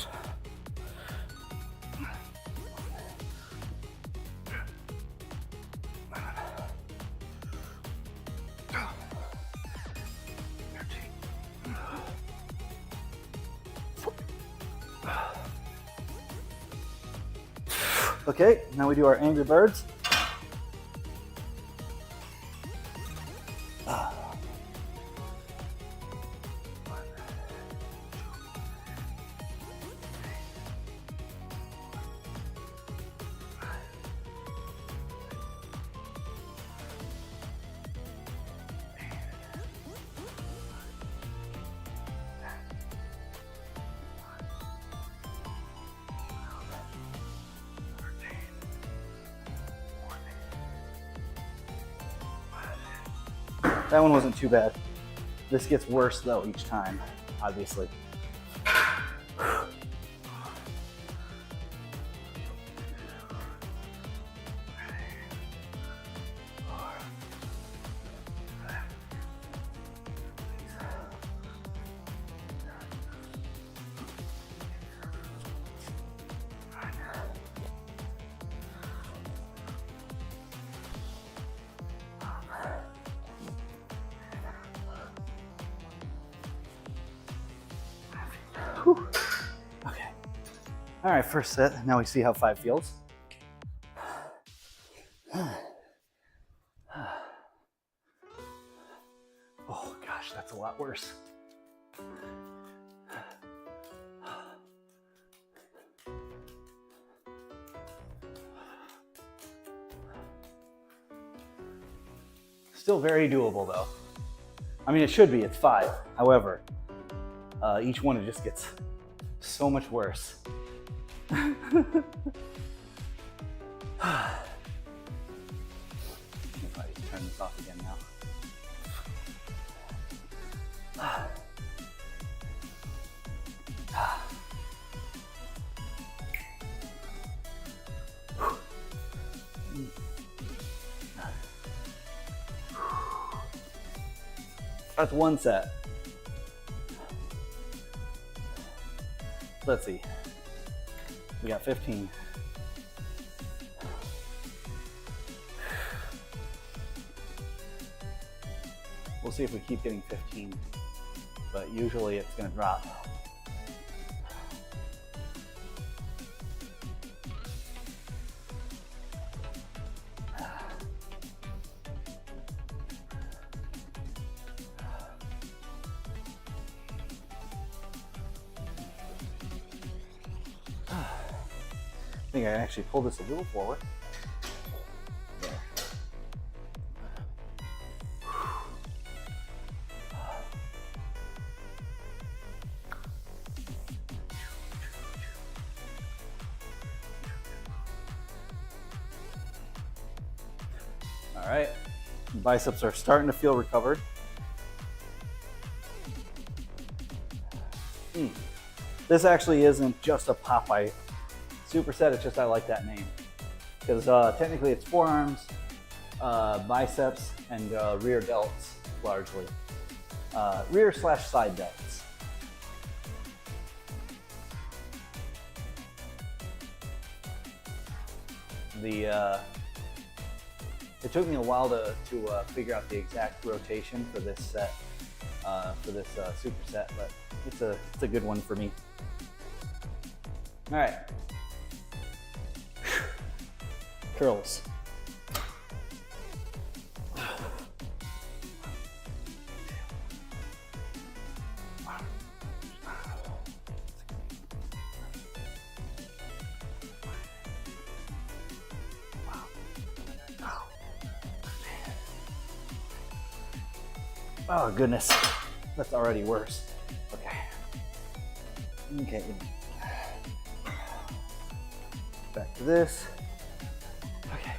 S1: 10. Okay, now we do our Angry Birds. That one wasn't too bad. This gets worse though each time, obviously. Whew. Okay. All right, first set. Now we see how 5 feels. Oh gosh, that's a lot worse. Still very doable though. I mean, it should be, it's 5. However, each one, it just gets so much worse. I'll probably turn this off again now. That's one set. Let's see. We got 15. We'll see if we keep getting 15, but usually it's going to drop. I think I actually pulled this a little forward. There. All right, biceps are starting to feel recovered. This actually isn't just a Popeye superset, it's just I like that name. Because technically it's forearms, biceps, and rear delts, largely. Rear/side delts. It took me a while to figure out the exact rotation for this set, for this superset, but it's a good one for me. All right. Curls. Oh goodness, that's already worse. Okay, back to this. Okay.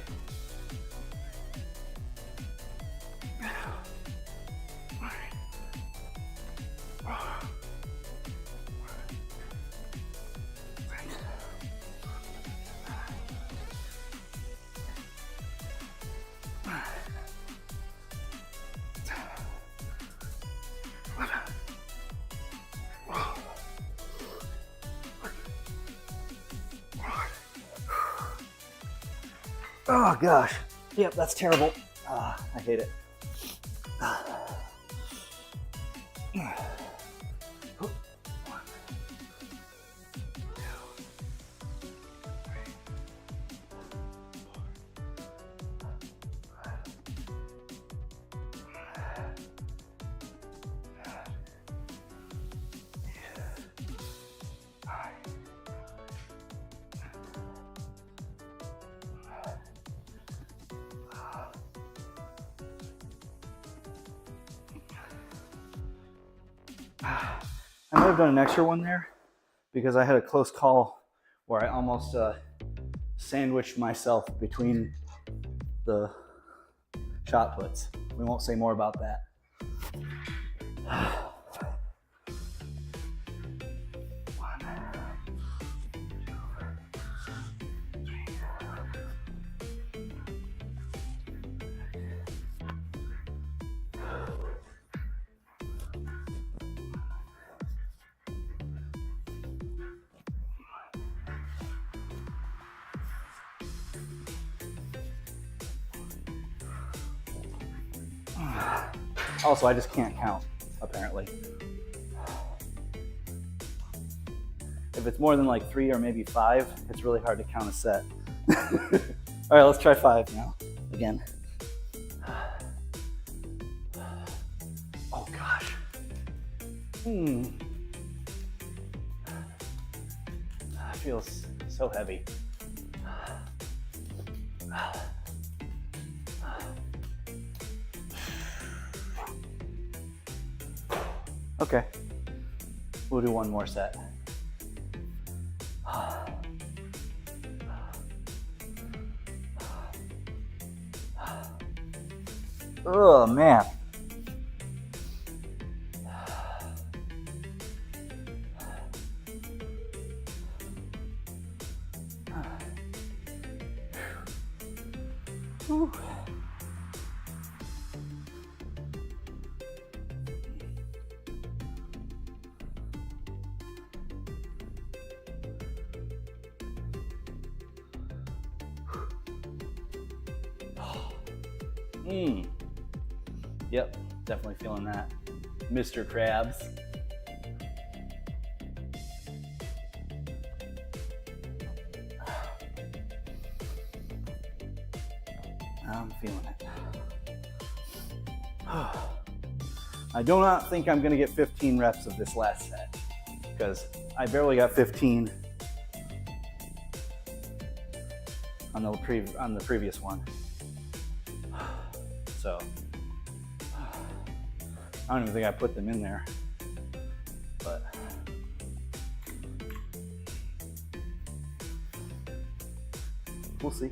S1: Oh gosh, yep, that's terrible. I hate it. I might have done an extra one there because I had a close call where I almost sandwiched myself between the shot puts. We won't say more about that. Also, I just can't count, apparently. If it's more than like 3 or maybe 5, it's really hard to count a set. All right, let's try 5 now, again. Oh gosh. That feels so heavy. Okay, we'll do one more set. Oh man. Whew. Yep, definitely feeling that. Mr. Krabs. I'm feeling it. I do not think I'm gonna get 15 reps of this last set because I barely got 15 on the previous one. So I don't even think I put them in there, but we'll see.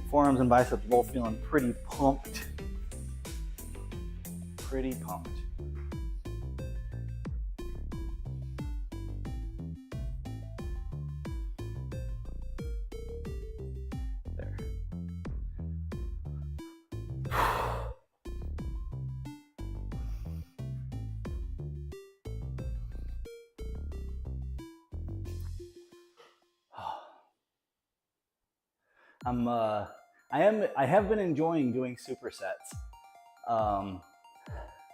S1: Forearms and biceps both feeling pretty pumped. Pretty pumped. There. I have been enjoying doing supersets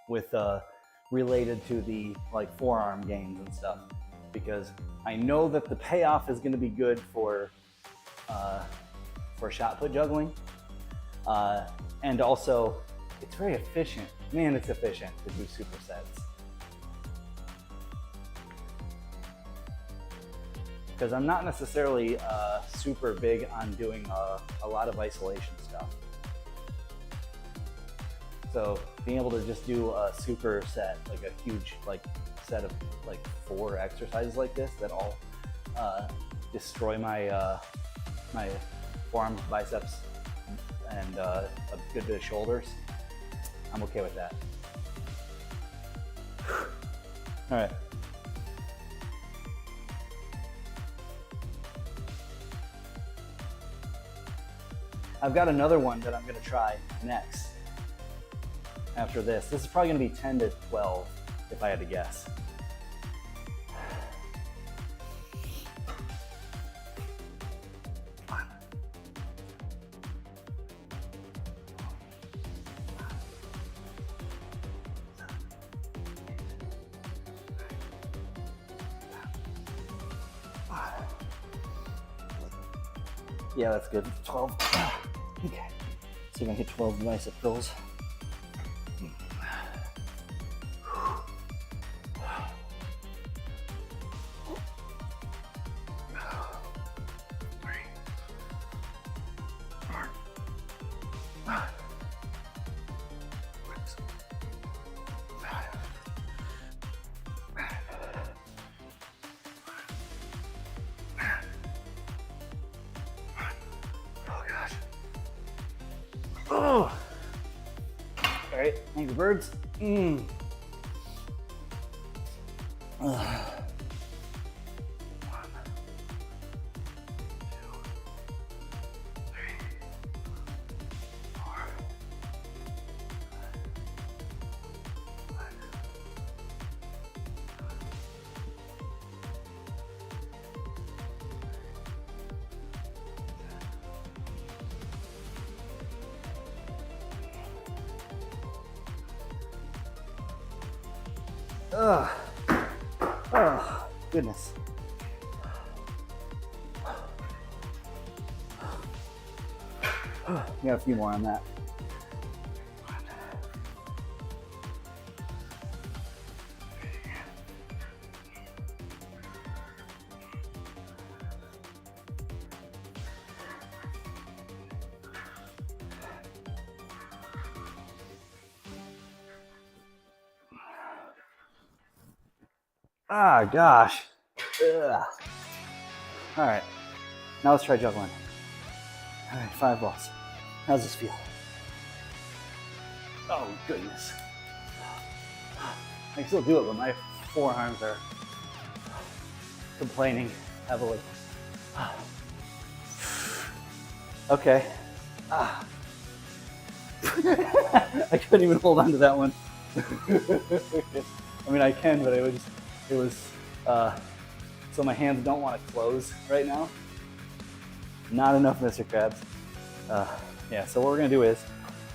S1: with related to the like forearm gains and stuff, because I know that the payoff is going to be good for shot put juggling, and also it's very efficient. Man, it's efficient to do supersets. Because I'm not necessarily super big on doing a lot of isolation stuff. So being able to just do a super set, like a huge set of 4 exercises like this that all destroy my my forearms, biceps, and a good bit of shoulders, I'm okay with that. All right. I've got another one that I'm going to try next after this. This is probably going to be 10 to 12 if I had to guess. Yeah, that's good. 12. Okay. See if I can hit 12 bicep curls. Oh! All right, angry birds. Ugh. Oh, goodness. Got a few more on that. Ah, gosh. Ugh. All right, now let's try juggling. All right, 5 balls. How's this feel? Oh, goodness. I can still do it, but my forearms are complaining heavily. Okay. I couldn't even hold on to that one. I mean, I can, but it was, so my hands don't want to close right now. Not enough, Mr. Krabs. Yeah, so what we're gonna do is,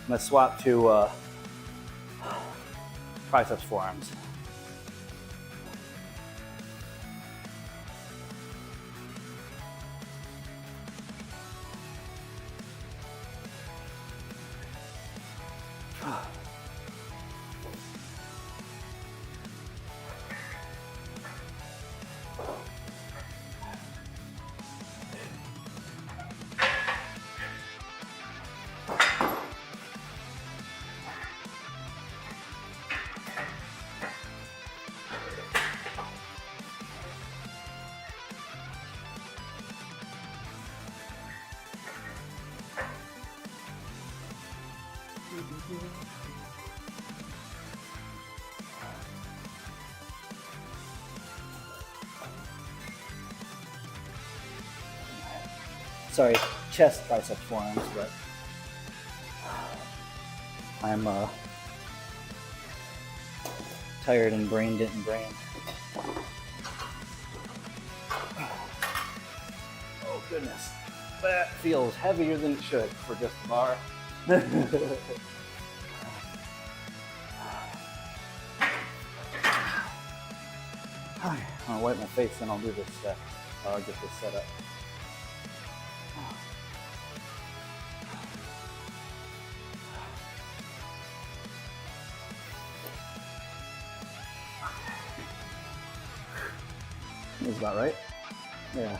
S1: I'm gonna swap to triceps forearms. Sorry, chest triceps forearms, but I'm tired and brain didn't brain. Oh goodness, that feels heavier than it should for just a bar. I'm gonna wipe my face and I'll do this step. I'll get this set up. That's about right. Yeah,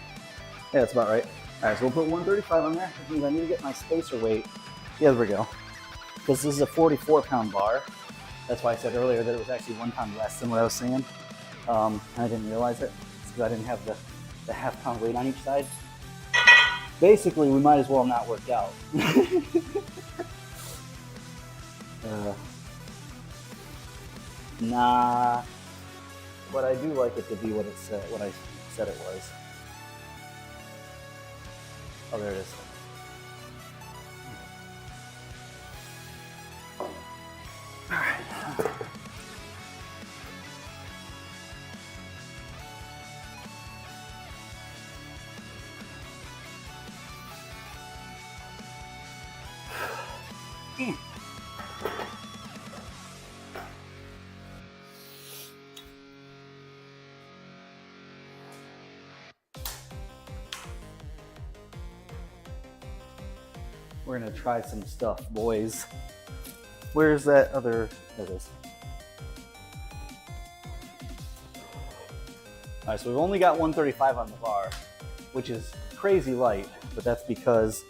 S1: that's about right. All right, so we'll put 135 on there. Which means I need to get my spacer weight. Yeah, there we go. Because this is a 44-pound bar. That's why I said earlier that it was actually 1 pound less than what I was saying. And I didn't realize it because I didn't have the half-pound weight on each side. Basically, we might as well not work out. Nah. But I do like it to be what I said it was. Oh, there it is. All right. We're gonna try some stuff, boys. Where's that other? There it is. All right, so we've only got 135 on the bar, which is crazy light, but that's because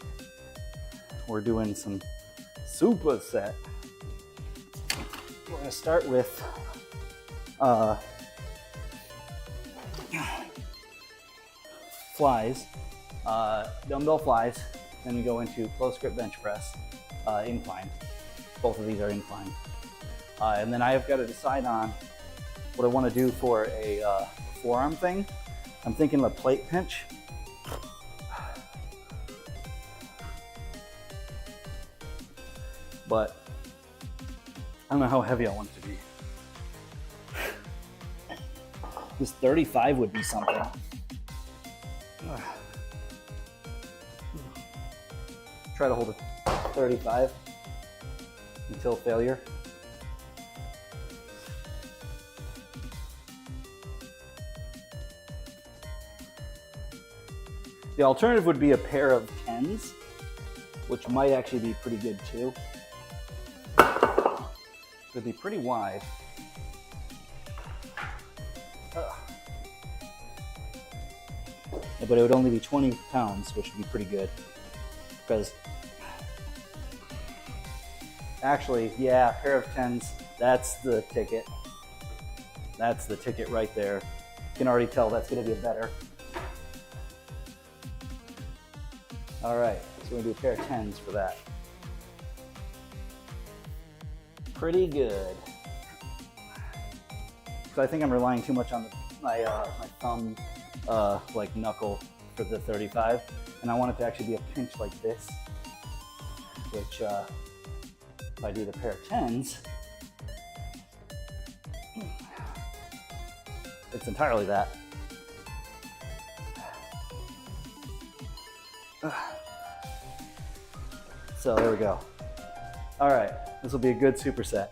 S1: we're doing some superset. We're gonna start with flies, dumbbell flies. Then we go into close grip bench press, incline. Both of these are incline. And then I've got to decide on what I want to do for a forearm thing. I'm thinking of a plate pinch. But I don't know how heavy I want it to be. This 35 would be something. Try to hold it 35 until failure. The alternative would be a pair of 10s, which might actually be pretty good too. It'd be pretty wide. But it would only be 20 pounds, which would be pretty good. Because actually, yeah, pair of 10s, that's the ticket. That's the ticket right there. You can already tell that's gonna be a better. All right, so we're gonna do a pair of 10s for that. Pretty good. So I think I'm relying too much on my thumb, like knuckle for the 35, and I want it to actually be a pinch like this, which if I do the pair of 10s, it's entirely that. So there we go. All right, this will be a good superset.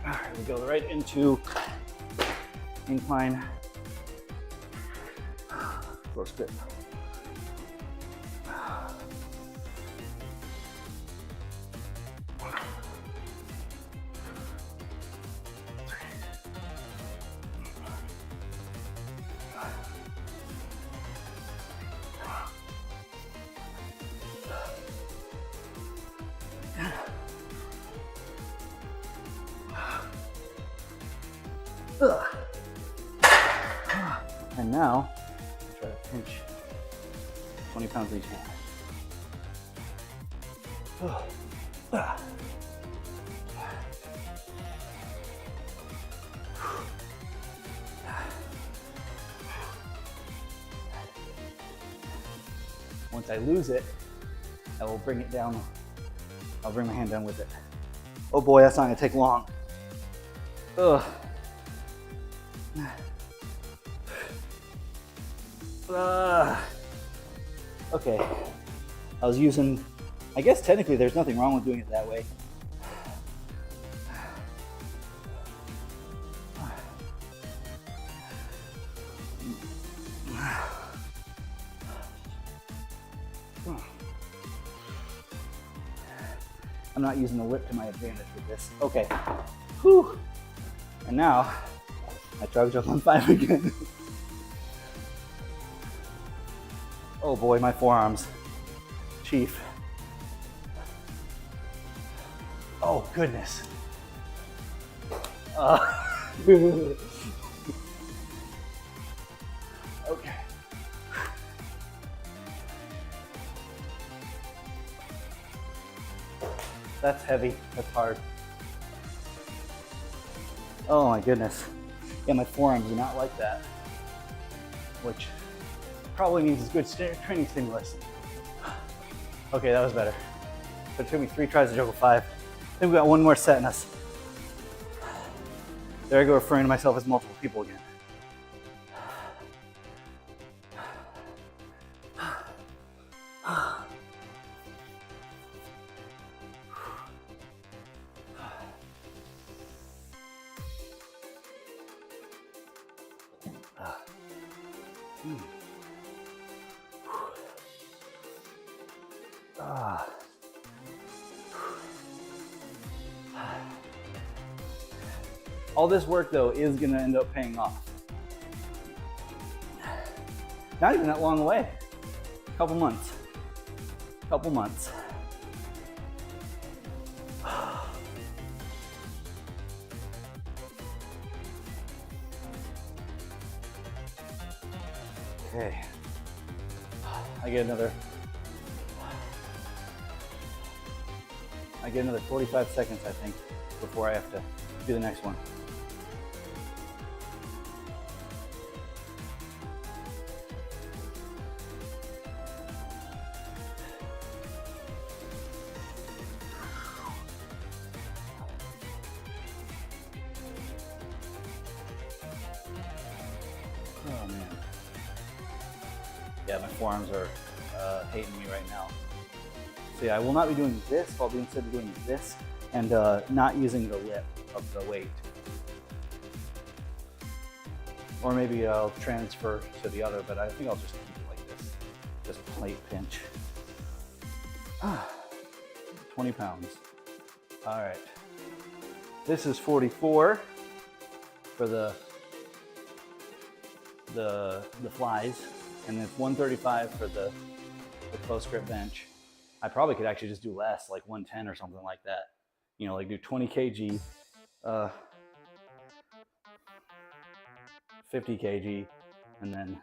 S1: All right, we go right into incline close grip. And now, try to pinch 20 pounds in each hand. Once I lose it, I will bring it down. I'll bring my hand down with it. Oh boy, that's not gonna take long. Ugh. Okay, I was using, I guess technically there's nothing wrong with doing it that way. I'm not using the whip to my advantage with this. Okay, whew. And now, I try to jump on 5 again. Oh boy, my forearms. Chief. Oh goodness. Okay. That's heavy, that's hard. Oh my goodness. Yeah, my forearms do not like that, which probably means it's good training stimulus. Okay, that was better. But it took me 3 tries to juggle 5. I think we got one more set in us. There I go referring to myself as multiple people again. All this work though is gonna end up paying off. Not even that long away. A couple months. Couple months. Okay. I get another 45 seconds, I think, before I have to do the next one. Oh man. Yeah, my forearms are hating me right now. So yeah, I will not be doing this. I'll be instead doing this and not using the lip of the weight. Or maybe I'll transfer to the other, but I think I'll just keep it like this. Just plate pinch. 20 pounds. All right. This is 44 for the flies, and it's 135 for the close grip bench. I probably could actually just do less, like 110 or something like that. You know, like do 20 kg, 50 kg, and then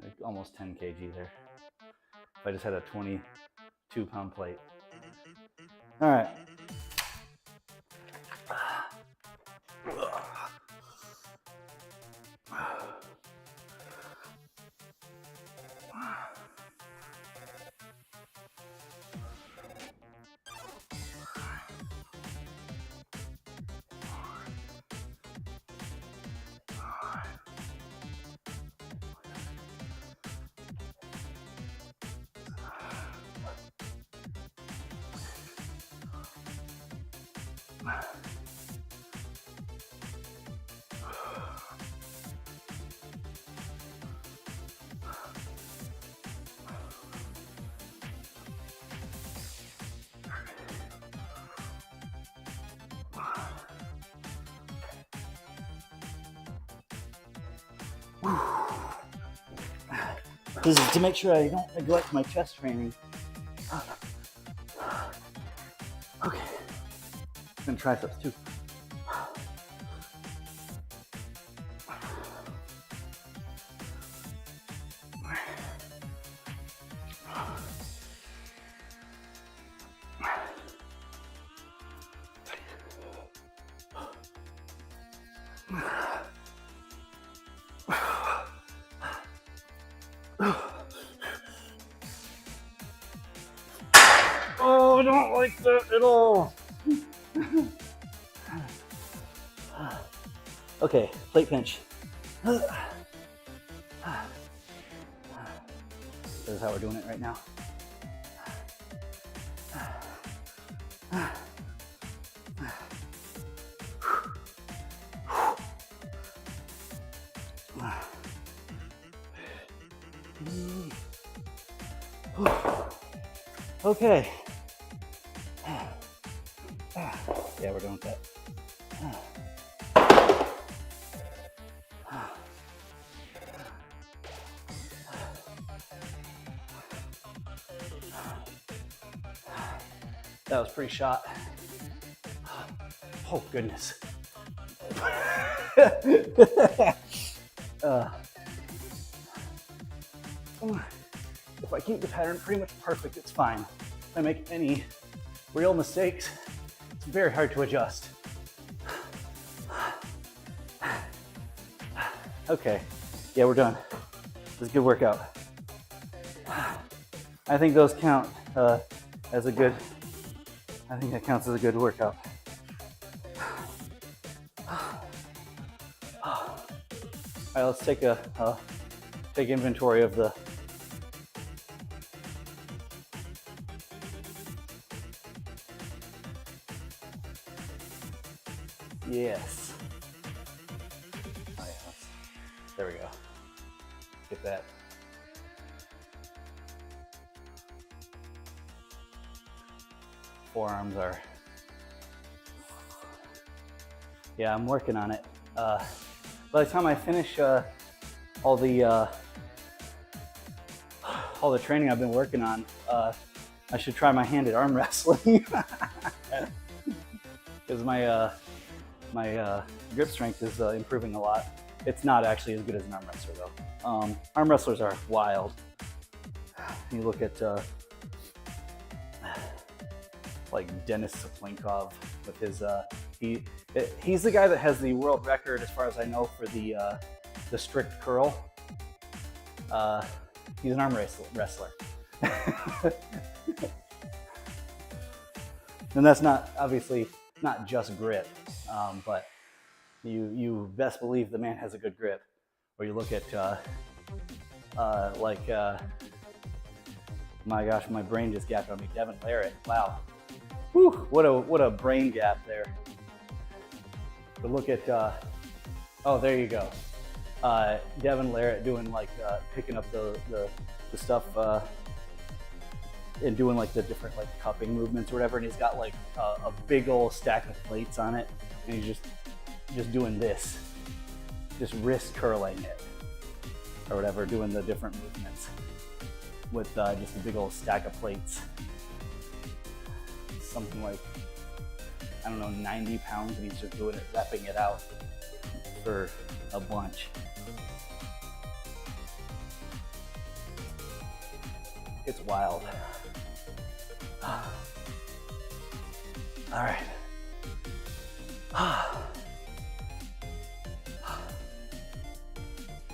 S1: like almost 10 kg there. If I just had a 22-pound plate. All right. This is to make sure I don't neglect my chest training. Okay, and triceps too. Oh, I don't like that at all. Okay, plate pinch. This is how we're doing it right now. Okay. Yeah, we're doing that. That was pretty shot. Oh goodness. If I keep the pattern pretty much perfect, it's fine. If I make any real mistakes, it's very hard to adjust. Okay, yeah, we're done. This is a good workout. I think those count as a good, I think that counts as a good workout. All right, let's take take inventory of the yes. Oh, yeah, there we go. Get that. Forearms are. Yeah, I'm working on it. By the time I finish all the training I've been working on, I should try my handed arm wrestling because my grip strength is improving a lot. It's not actually as good as an arm wrestler though. Arm wrestlers are wild. You look at like Denis Saplinkov with his he's the guy that has the world record, as far as I know, for the strict curl. He's an arm wrestler. And that's not, obviously, not just grip, but you best believe the man has a good grip. Or you look at my gosh, my brain just gapped on me. Devin Larratt, wow, whew, what a brain gap there. But look at oh, there you go. Devin Larratt doing like picking up the stuff and doing like the different like cupping movements or whatever, and he's got like a big old stack of plates on it, and he's just doing this, just wrist curling it or whatever, doing the different movements with just a big old stack of plates. Something like, I don't know, 90 pounds, and he's just doing it, repping it out for a bunch. It's wild. All right.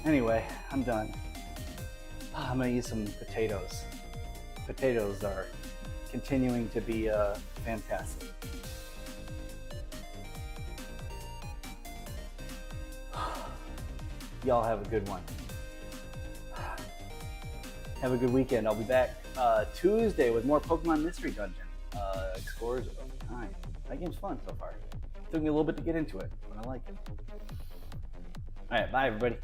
S1: Anyway, I'm done. I'm gonna eat some potatoes. Potatoes are continuing to be fantastic. Y'all have a good one. Have a good weekend. I'll be back Tuesday with more Pokemon Mystery Dungeon. Explorers of Time. That game's fun so far. Took me a little bit to get into it, but I like it. All right, bye everybody.